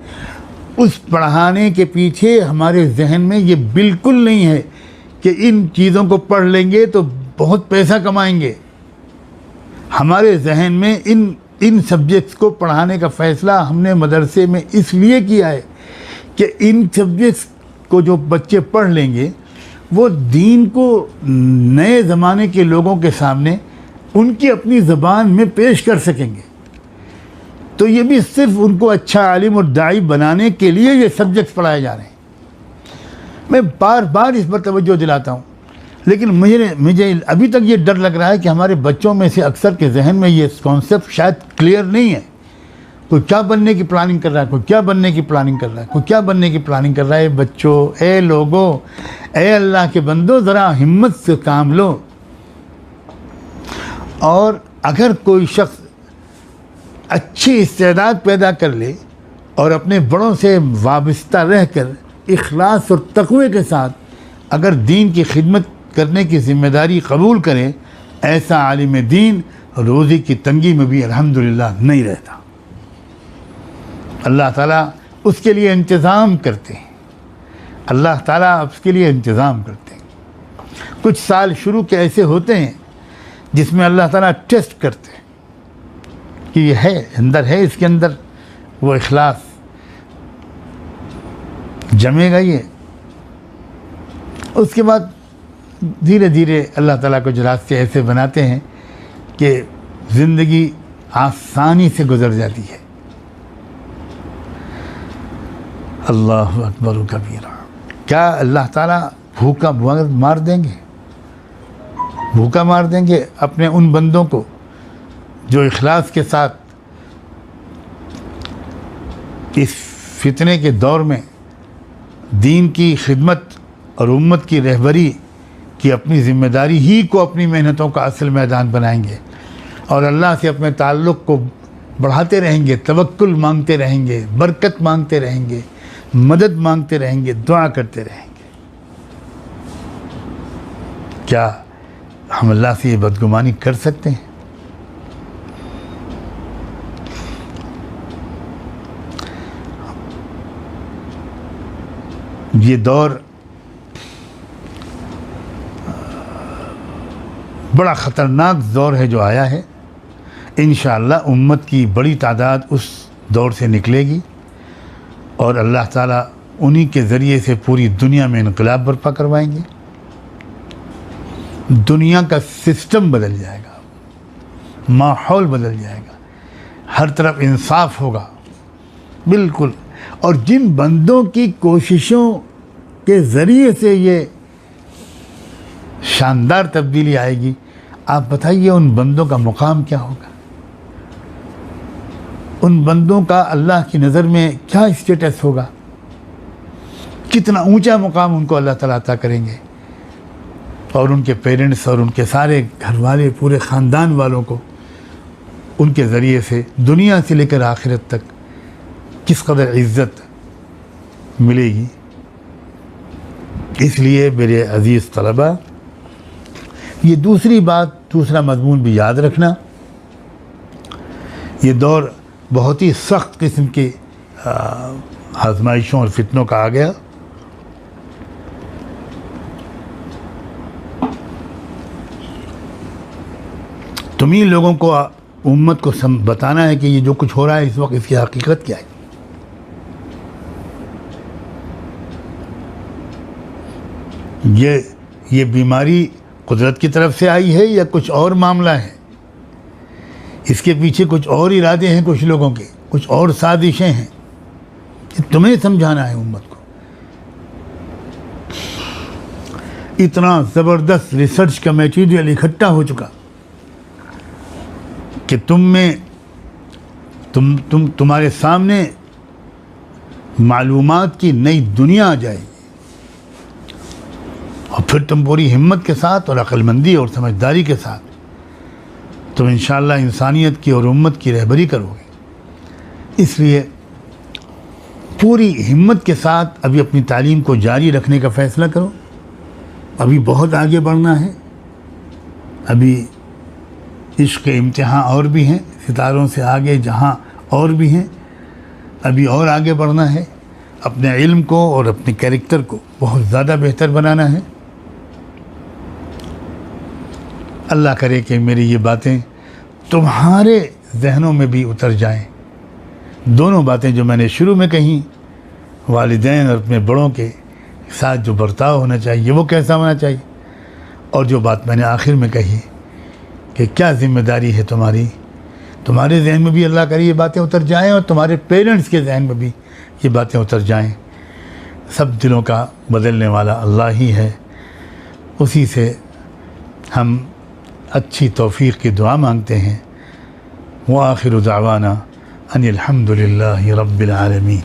उस पढ़ाने के पीछे हमारे जहन में ये बिल्कुल नहीं है कि इन चीज़ों को पढ़ लेंगे तो बहुत पैसा कमाएंगे। हमारे जहन में इन सब्जेक्ट्स को पढ़ाने का फ़ैसला हमने मदरसे में इसलिए किया है कि इन सब्जेक्ट्स को जो बच्चे पढ़ लेंगे वो दीन को नए ज़माने के लोगों के सामने उनकी अपनी ज़बान में पेश कर सकेंगे। तो ये भी सिर्फ उनको अच्छा आलिम और दाई बनाने के लिए ये सब्जेक्ट्स पढ़ाए जा रहे हैं। मैं बार बार इस पर तवज्जो दिलाता हूँ, लेकिन मुझे अभी तक ये डर लग रहा है कि हमारे बच्चों में से अक्सर के जहन में ये कॉन्सेप्ट शायद क्लियर नहीं है। कोई क्या बनने की प्लानिंग कर रहा है, कोई क्या बनने की प्लानिंग कर रहा है, कोई क्या बनने की प्लानिंग कर रहा है। बच्चों, ए लोगों, ए अल्लाह के बंदो, ज़रा हिम्मत से काम लो। और अगर कोई शख्स अच्छी इस्तेदाद पैदा कर ले और अपने बड़ों से वाबस्ता रहकर इखलास और तक़वे के साथ अगर दीन की खिदमत करने की ज़िम्मेदारी कबूल करें, ऐसा आलिम दीन रोज़ी की तंगी में भी अल्हम्दुलिल्लाह नहीं रहता। अल्लाह ताला उसके लिए इंतज़ाम करते हैं, अल्लाह ताला उसके लिए इंतज़ाम करते हैं। कुछ साल शुरू के ऐसे होते हैं जिसमें अल्लाह ताला टेस्ट करते हैं कि ये है, अंदर है, इसके अंदर वो इखलास जमेगा ये। उसके बाद धीरे धीरे अल्लाह ताला कुछ रास्ते ऐसे बनाते हैं कि ज़िंदगी आसानी से गुजर जाती है। अल्लाह अकबर कबीरा। क्या अल्लाह ताला भूखा मार देंगे, भूखा मार देंगे अपने उन बंदों को जो इखलास के साथ इस फितने के दौर में दीन की खिदमत और उम्मत की रहबरी की अपनी ज़िम्मेदारी ही को अपनी मेहनतों का असल मैदान बनाएंगे और अल्लाह से अपने ताल्लुक़ को बढ़ाते रहेंगे, तवक्कुल मांगते रहेंगे, बरकत मांगते रहेंगे, मदद मांगते रहेंगे, दुआ करते रहेंगे। क्या हम अल्लाह से ये बदगुमानी कर सकते हैं? ये दौर बड़ा ख़तरनाक दौर है जो आया है। इंशाअल्लाह उम्मत की बड़ी तादाद उस दौर से निकलेगी और अल्लाह ताला उन्हीं के ज़रिए से पूरी दुनिया में इनकलाब बर्पा करवाएंगे। दुनिया का सिस्टम बदल जाएगा, माहौल बदल जाएगा, हर तरफ इंसाफ होगा बिल्कुल। और जिन बंदों की कोशिशों के ज़रिए से ये शानदार तब्दीली आएगी, आप बताइए उन बंदों का मुकाम क्या होगा? उन बंदों का अल्लाह की नज़र में क्या स्टेटस होगा? कितना ऊंचा मुकाम उनको अल्लाह ताला अता करेंगे और उनके पेरेंट्स और उनके सारे घर वाले, पूरे ख़ानदान वालों को उनके ज़रिए से दुनिया से लेकर आखिरत तक किस कदर इज़्ज़त मिलेगी। इसलिए मेरे अज़ीज़ तलबा, ये दूसरी बात, दूसरा मज़मून भी याद रखना, ये दौर बहुत ही सख्त किस्म के आजमाइशों और फितनों का आ गया। तुम्हीं लोगों को, उम्मत को बताना है कि ये जो कुछ हो रहा है इस वक्त, इसकी हकीकत क्या है। ये बीमारी कुदरत की तरफ से आई है या कुछ और मामला है? इसके पीछे कुछ और इरादे हैं कुछ लोगों के, कुछ और साजिशें हैं। तुम्हें समझाना है उम्मत को। इतना ज़बरदस्त रिसर्च का मटीरियल इकट्ठा हो चुका कि तुम्हारे सामने मालूमात की नई दुनिया आ जाएगी और फिर तुम पूरी हिम्मत के साथ और अक्लमंदी और समझदारी के साथ तुम इंशाअल्लाह इंसानियत की और उम्मत की रहबरी करोगे। इसलिए पूरी हिम्मत के साथ अभी अपनी तालीम को जारी रखने का फ़ैसला करो। अभी बहुत आगे बढ़ना है, अभी इश्क़ के इम्तिहान और भी हैं, सितारों से आगे जहां और भी हैं, अभी और आगे बढ़ना है। अपने इल्म को और अपने कैरेक्टर को बहुत ज़्यादा बेहतर बनाना है। अल्लाह करे कि मेरी ये बातें तुम्हारे जहनों में भी उतर जाएं। दोनों बातें जो मैंने शुरू में कही, वालिदैन और अपने बड़ों के साथ जो बर्ताव होना चाहिए वो कैसा होना चाहिए, और जो बात मैंने आखिर में कही कि क्या ज़िम्मेदारी है तुम्हारी, तुम्हारे जहन में भी अल्लाह करे ये बातें उतर जाएं और तुम्हारे पेरेंट्स के जहन में भी ये बातें उतर जाएं। सब दिलों का बदलने वाला अल्लाह ही है, उसी से हम अच्छी तौफ़ीक़ की दुआ मांगते हैं। व आखिरु दावाना अनिल हम्दुलिल्लाहि रब्बिल आलमीन।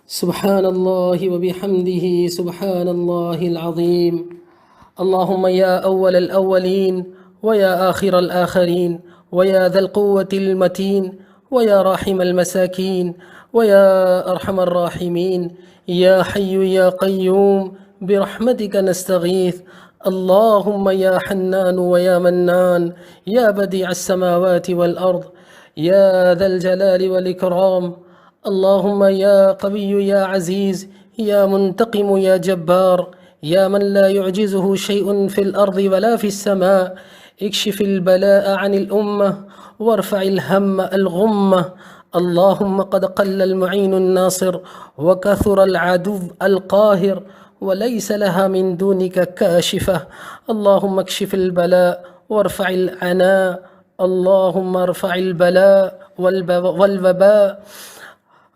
सुब्हानल्लाहि व बिहम्दिही सुब्हानल्लाहिल अज़ीम। अल्लाहुम्मा या अव्वलल अव्वलीन व या आखिरल आखिरीन व या ज़ल क़ुव्वतिल मतीन व या राहिमल मसाकीन व या अरहमर राहिमीन या हय्यु या क़य्यूम बिरहमतिका नस्तगीथ। अल्लाहुम्मा या हन्नान व या मन्नान या बदीअस समावाति वल अर्द या ज़ल जलाली वल इकराम। अल्लाहुम्मा या क़विय्यु या अज़ीज़ या मुंतक़िमु या जब्बार या मन ला युअजिज़ुहु शैउन फ़िल अर्ज़ि वला फ़िस समा। इक्शिफ़िल बलाअ अनिल उम्मह वरफ़इल हम्म अल गुम्मह। अल्लाहुम्मा क़द क़ल्लल मुईनुन नासिर व कथुरल अदुव्व अल क़ाहिर व लैस लहा मिन दूनिका काशिफ़ह। अल्लाहुम्मा इक्शिफ़िल बलाअ वरफ़इल अना। अल्लाहुम्मा इरफ़इल बलाअ वल वबा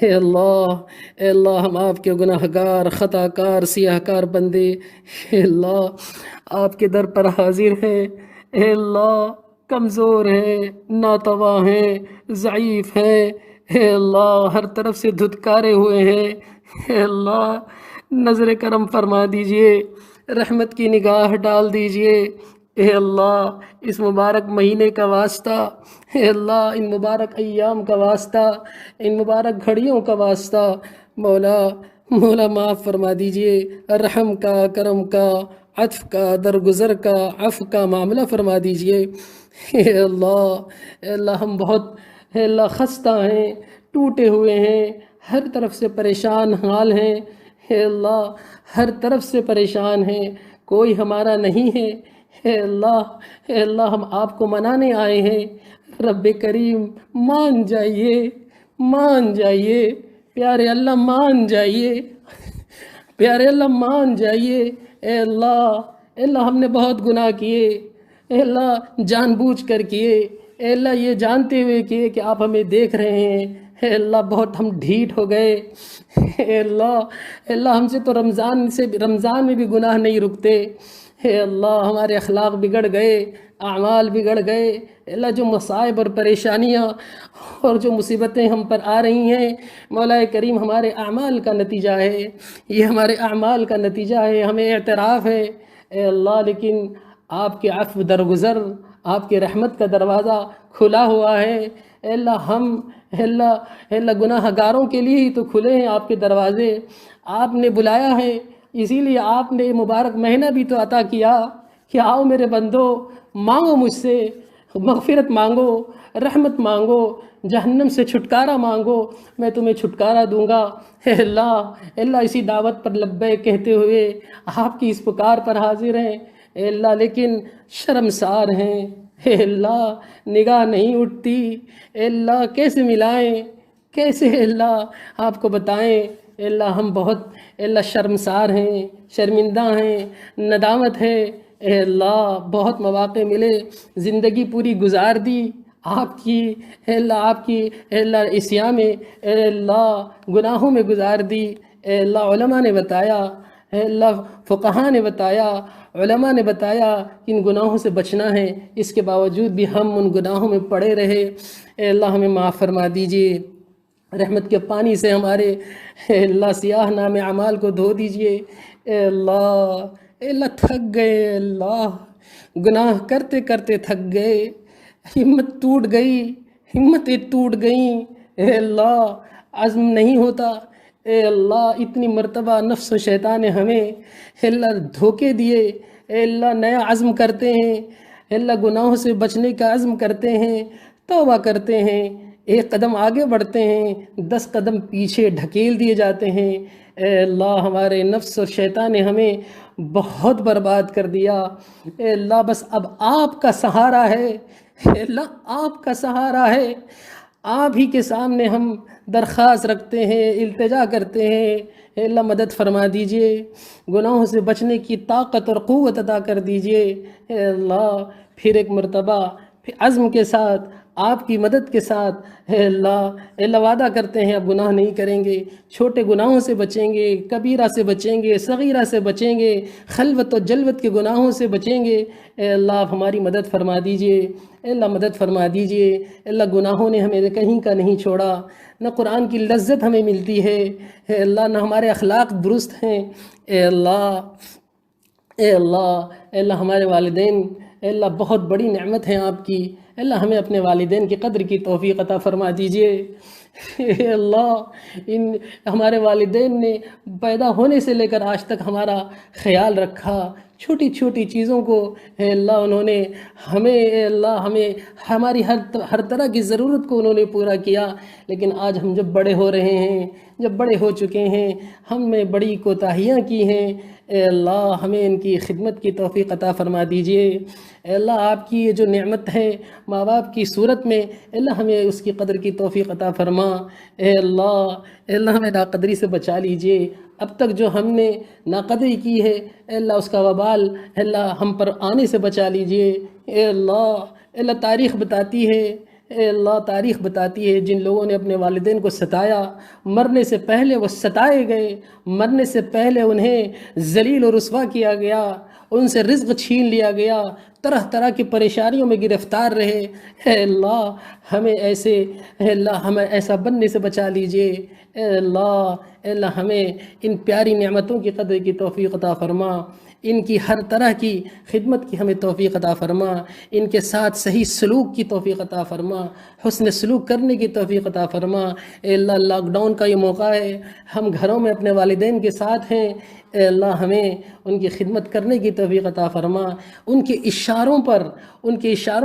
हे अल्लाह हम आपके गुनाहगार ख़ताकार सियाहकार बंदे हे अल्लाह आपके दर पर हाजिर हैं। हे अल्लाह कमज़ोर हैं नातवा हैं ज़ईफ़ हैं। हे अल्लाह हर तरफ से धुतकारे हुए हैं। हे अल्लाह नज़र करम फरमा दीजिए रहमत की निगाह डाल दीजिए। हे अल्लाह इस मुबारक महीने का वास्ता हे अल्लाह इन मुबारक अय्याम का वास्ता इन मुबारक घड़ियों का वास्ता मौला माफ़ फरमा दीजिए। रहम का करम का अत्फ़ का दरगुज़र का अफ़ का मामला फरमा दीजिए। हे अल्लाह हम बहुत हे अल्लाह खस्ता हैं टूटे हुए हैं हर तरफ से परेशान हाल हैं। हे अल्लाह हर तरफ से परेशान हैं कोई हमारा नहीं है। हे अल्लाह हम आपको मनाने आए हैं। रब्बे करीम मान जाइए प्यारे अल्लाह मान जाइए प्यारे अल्लाह मान जाइए। ए अल्लाह हमने बहुत गुनाह किए ए अल्लाह जानबूझ कर किए ए अल्लाह ये जानते हुए किए कि आप हमें देख रहे हैं। हे अल्लाह बहुत हम ढीठ हो गए। हे अल्लाह हमसे तो रमज़ान में भी गुनाह नहीं रुकते। हे अल्लाह हमारे अखलाक बिगड़ गए आमाल बिगड़ गए। अल्लाह जो मसाइब और परेशानियाँ और जो मुसीबतें हम पर आ रही हैं मौला करीम हमारे आमाल का नतीजा है। ये हमारे आमाल का नतीजा है हमें एतराफ़ है। ए अल्लाह लेकिन आपके अफ़्व दरगुज़र आपके रहमत का दरवाज़ा खुला हुआ है। अल्लाह गुनाहगारों के लिए ही तो खुले हैं आपके दरवाज़े। आपने बुलाया है इसीलिए आपने मुबारक महीना भी तो अता किया कि आओ मेरे बंदो मांगो मुझसे मग़फ़िरत मांगो रहमत मांगो। जहन्नम से छुटकारा मांगो, मैं तुम्हें छुटकारा दूंगा। हे अल्लाह, अल्लाह इसी दावत पर लब्बैक कहते हुए आपकी इस पुकार पर हाजिर हैं। हे अल्लाह, लेकिन शर्मसार हैं। हे अल्लाह, निगाह नहीं उठती। हे अल्लाह, कैसे मिलाएं, कैसे अल्लाह आपको बताएं। अल्लाह, हम बहुत अल्लाह शर्मसार हैं, शर्मिंदा हैं, नदामत है। अल्लाह, बहुत मौक़े मिले, ज़िंदगी पूरी गुजार दी आपकी अल्लाह, आपकी अल्लाह इस्या में, अल्लाह गुनाहों में गुजार दी। अल्लाह, उलमा ने बताया, अल्लाह फ़ुक़हा ने बताया, उलमा ने बताया कि इन गुनाहों से बचना है, इसके बावजूद भी हम उन गुनाहों में पड़े रहे। अल्लाह, हमें माफ़ फरमा दीजिए। रहमत के पानी से हमारे अल्लाह सियाह नामे अमाल को धो दीजिए। अल्लाह, अल्लाह थक गए, अल्लाह गुनाह करते करते थक गए, हिम्मत टूट गई, हिम्मतें टूट गईं। अल्लाह, अज़्म नहीं होता। अल्लाह, इतनी मर्तबा नफ्स व शैतान ने हमें अल्लाह धोखे दिए। अल्लाह, नया अज़्म करते हैं, अल्लाह गुनाहों से बचने का अज़्म करते हैं, तौबा करते हैं, एक कदम आगे बढ़ते हैं, 10 कदम पीछे ढकेल दिए जाते हैं। अल्लाह, हमारे नफ्स और शैतान ने हमें बहुत बर्बाद कर दिया। अल्लाह, बस अब आपका सहारा है। अल्लाह, आपका सहारा है। आप ही के सामने हम दरख्वास्त रखते हैं, इल्तिजा करते हैं। अल्लाह, मदद फरमा दीजिए, गुनाहों से बचने की ताकत और क़ुव्वत अता कर दीजिए। अल्लाह, फिर एक मर्तबा फिर अज़्म के साथ, आपकी मदद के साथ, अल्लाह वादा करते हैं अब गुनाह नहीं करेंगे, छोटे गुनाहों से बचेंगे, कबीरा से बचेंगे, सगीरा से बचेंगे, खलवत और जलवत के गुनाहों से बचेंगे। अल्लाह, आप हमारी मदद फरमा दीजिए। अल्लाह, मदद फरमा दीजिए। अल्लाह, गुनाहों ने हमें कहीं का नहीं छोड़ा, न कुरान की लज्जत हमें मिलती है। अल्लाह, न हमारे अखलाक दुरुस्त हैं। अल्लाह, अल्लाह हमारे वालिदैन अल्लाह बहुत बड़ी नेमत हैं आपकी। अल्लाह, हमें अपने वालिदैन की कद्र की तौफ़ीक़ अता फ़रमा दीजिए। अल्लाह, इन हमारे वालिदैन ने पैदा होने से लेकर आज तक हमारा ख्याल रखा, छोटी छोटी चीज़ों को अल्लाह उन्होंने हमें हमारी हर तरह की ज़रूरत को उन्होंने पूरा किया। लेकिन आज हम जब बड़े हो रहे हैं, जब बड़े हो चुके हैं, हमने बड़ी कोताहियाँ की हैं। अल्लाह, हमें इनकी खिदमत की तौफ़ीक़ अता फ़रमा दीजिए। अल्लाह, आपकी ये जो नेमत है माँ बाप की सूरत में, अल्लाह हमें उसकी कदर की तौफ़ीक़ अता फ़रमा। अल्लाह हमें नाक़दरी से बचा लीजिए। अब तक जो हमने नाक़दरी की है अल्लाह, उसका वबाल अल्लाह हम पर आने से बचा लीजिए। अल्लाह तारीख़ बताती है, अल्लाह तारीख़ बताती है जिन लोगों ने अपने वालिदैन को सताया, मरने से पहले वो सताए गए, मरने से पहले उन्हें ज़लील और रुस्वा किया गया, उनसे रिज़्क़ छीन लिया गया, तरह तरह की परेशानियों में गिरफ़्तार रहे। अल्लाह हमें ऐसा बनने से बचा लीजिए। अल्लाह हमें इन प्यारी नेमतों की कदर की तौफ़ीक़ अता फ़रमा, इनकी हर तरह की खिदमत की हमें तौफ़ीक़ अता फ़रमा, इनके साथ सही सलूक की तौफ़ीक़ अता फ़रमा, हुस्न सलूक करने की तौफ़ीक़ अता फ़रमा। अल्लाह, लॉकडाउन का ये मौका है, हम घरों में अपने वालिदैन के साथ हैं। अल्लाह, हमें उनकी खिदमत करने की तौफ़ीक़ अता फ़रमा, उनके इशारों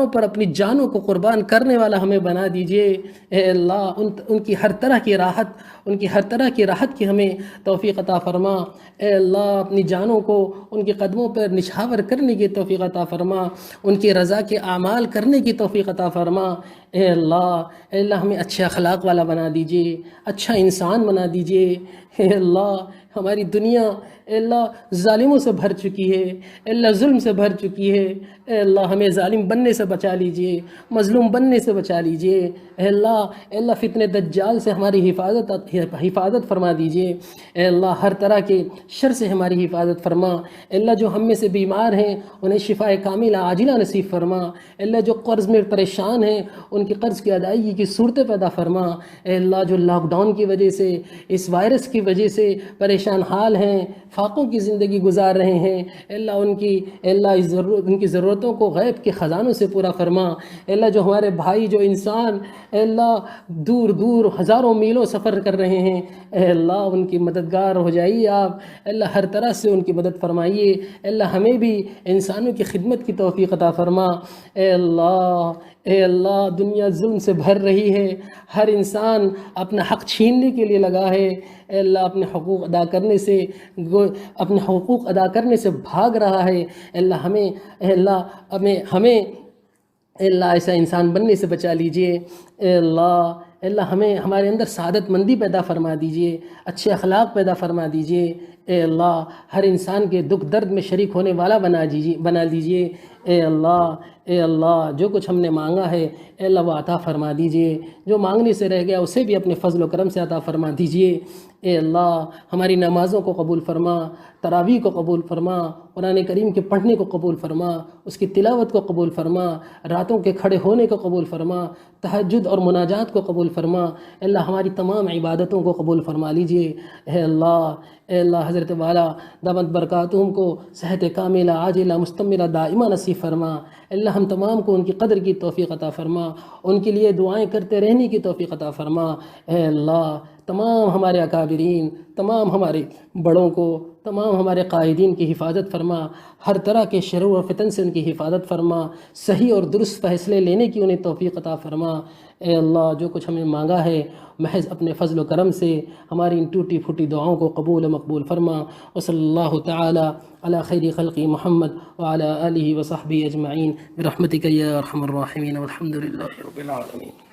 पर अपनी जानों को क़ुरबान करने वाला हमें बना दीजिए। अल्लाह, उनकी हर तरह की राहत की हमें तौफ़ीक़ अता फ़रमा। अल्लाह, अपनी जानों को उनके कदमों पर निछावर करने की तौफ़ीक़ अता फ़रमा, उनकी रज़ा के आमाल करने की तौफ़ीक़ अता फ़रमा। अल्लाह हमें अच्छे अखलाक वाला बना दीजिए, अच्छा इंसान बना दीजिए। अल्लाह, हमारी दुनिया अल्लाह ज़ालिमों से भर चुकी है, अल्लाह जुल्म से भर चुकी है। अल्लाह, हमें ज़ालिम बनने से बचा लीजिए, मज़लूम बनने से बचा लीजिए। अल्लाह फितने दज्जाल से हमारी हिफाजत फरमा दीजिए। अल्लाह, हर तरह के शर से हमारी हिफाजत फरमा। अल्लाह, जो हम में से बीमार हैं उन्हें शिफ़ाए कामिला आजिला नसीब फरमा। अल्लाह, जो कर्ज़ में परेशान हैं उनकी कर्ज़ की अदायगी की सूरतें पैदा फरमा। अल्लाह, जो लॉकडाउन की वजह से, इस वायरस की वजह से परेशान हाल हैं, फाकों की ज़िंदगी गुजार रहे हैं, अल्लाह उनकी ज़रूरतों को गैब के ख़जानों से पूरा फरमा। अल्लाह, जो हमारे भाई जो इंसान अल्लाह दूर दूर हज़ारों मीलों सफ़र कर रहे हैं, अल्लाह उनकी मददगार हो जाइए आप। अल्लाह, हर तरह से उनकी मदद फरमाइए। अल्लाह, हमें भी इंसानों की खिदमत की तौफ़ीक़ अता फ़रमा। ए अल्लाह दुनिया जुल्म से भर रही है, हर इंसान अपना हक़ छीनने के लिए लगा है। ए अल्लाह अपने हुकूक़ अदा करने से अपने हुकूक़ अदा करने से भाग रहा है। अल्लाह हमें हमें अल्लाह ऐसा इंसान बनने से बचा लीजिए। अल्लाह हमें हमारे अंदर सआदतमंदी पैदा फरमा दीजिए, अच्छे अखलाक पैदा फरमा दीजिए। अल्लाह हर इंसान के दुख दर्द में शरीक होने वाला बना दीजिए। अल्लाह जो कुछ हमने मांगा है अल्लाह वो अता फरमा दीजिए, जो मांगने से रह गया उसे भी अपने फजल व करम से अता फरमा दीजिए। अल्लाह हमारी नमाज़ों को कबूल फरमा, तरावीह को कबूल फरमा, कुरान करीम के पढ़ने को कबूल फरमा, उसकी तिलावत को कबूल फरमा, रातों के खड़े होने को कबूल फरमा, तहज्जुद और मुनाजात को कबूल फरमा। अल्लाह हमारी तमाम इबादतों को कबूल फरमा लीजिए। अल्लाह हज़रत वाला दामत बरकातुहुम को सेहत कामिला आजिला मुस्तमिला दाइमा नसीब फरमा। अल्लाह हम तमाम को उनकी कदर की तौफ़ीक़ अता फरमा, उनके लिए दुआएं करते रहने की तौफ़ीक़ अता फरमा। अल्लाह तमाम हमारे अकाबिरीन, तमाम हमारे बड़ों को, तमाम हमारे कायदीन की हिफाजत फरमा, हर तरह के शर्र व फितन से उनकी हिफाजत फरमा, सही और दुरुस्त फ़ैसले लेने की उन्हें तौफ़ीक़ अता फरमा। ए अल्लाह जो कुछ हमें मांगा है महज़ अपने फ़ज़ल व करम से हमारी इन टूटी फूटी दुआओं को कबूल व मकबूल फरमा। व सल्लल्लाहु तआला अला खैरि खल्क़ि मुहम्मद व अला आलिहि व सहबिहि अजमईन बिरहमतिक या अरहमर राहिमीन वल्हम्दुलिल्लाहि रब्बिल आलमीन।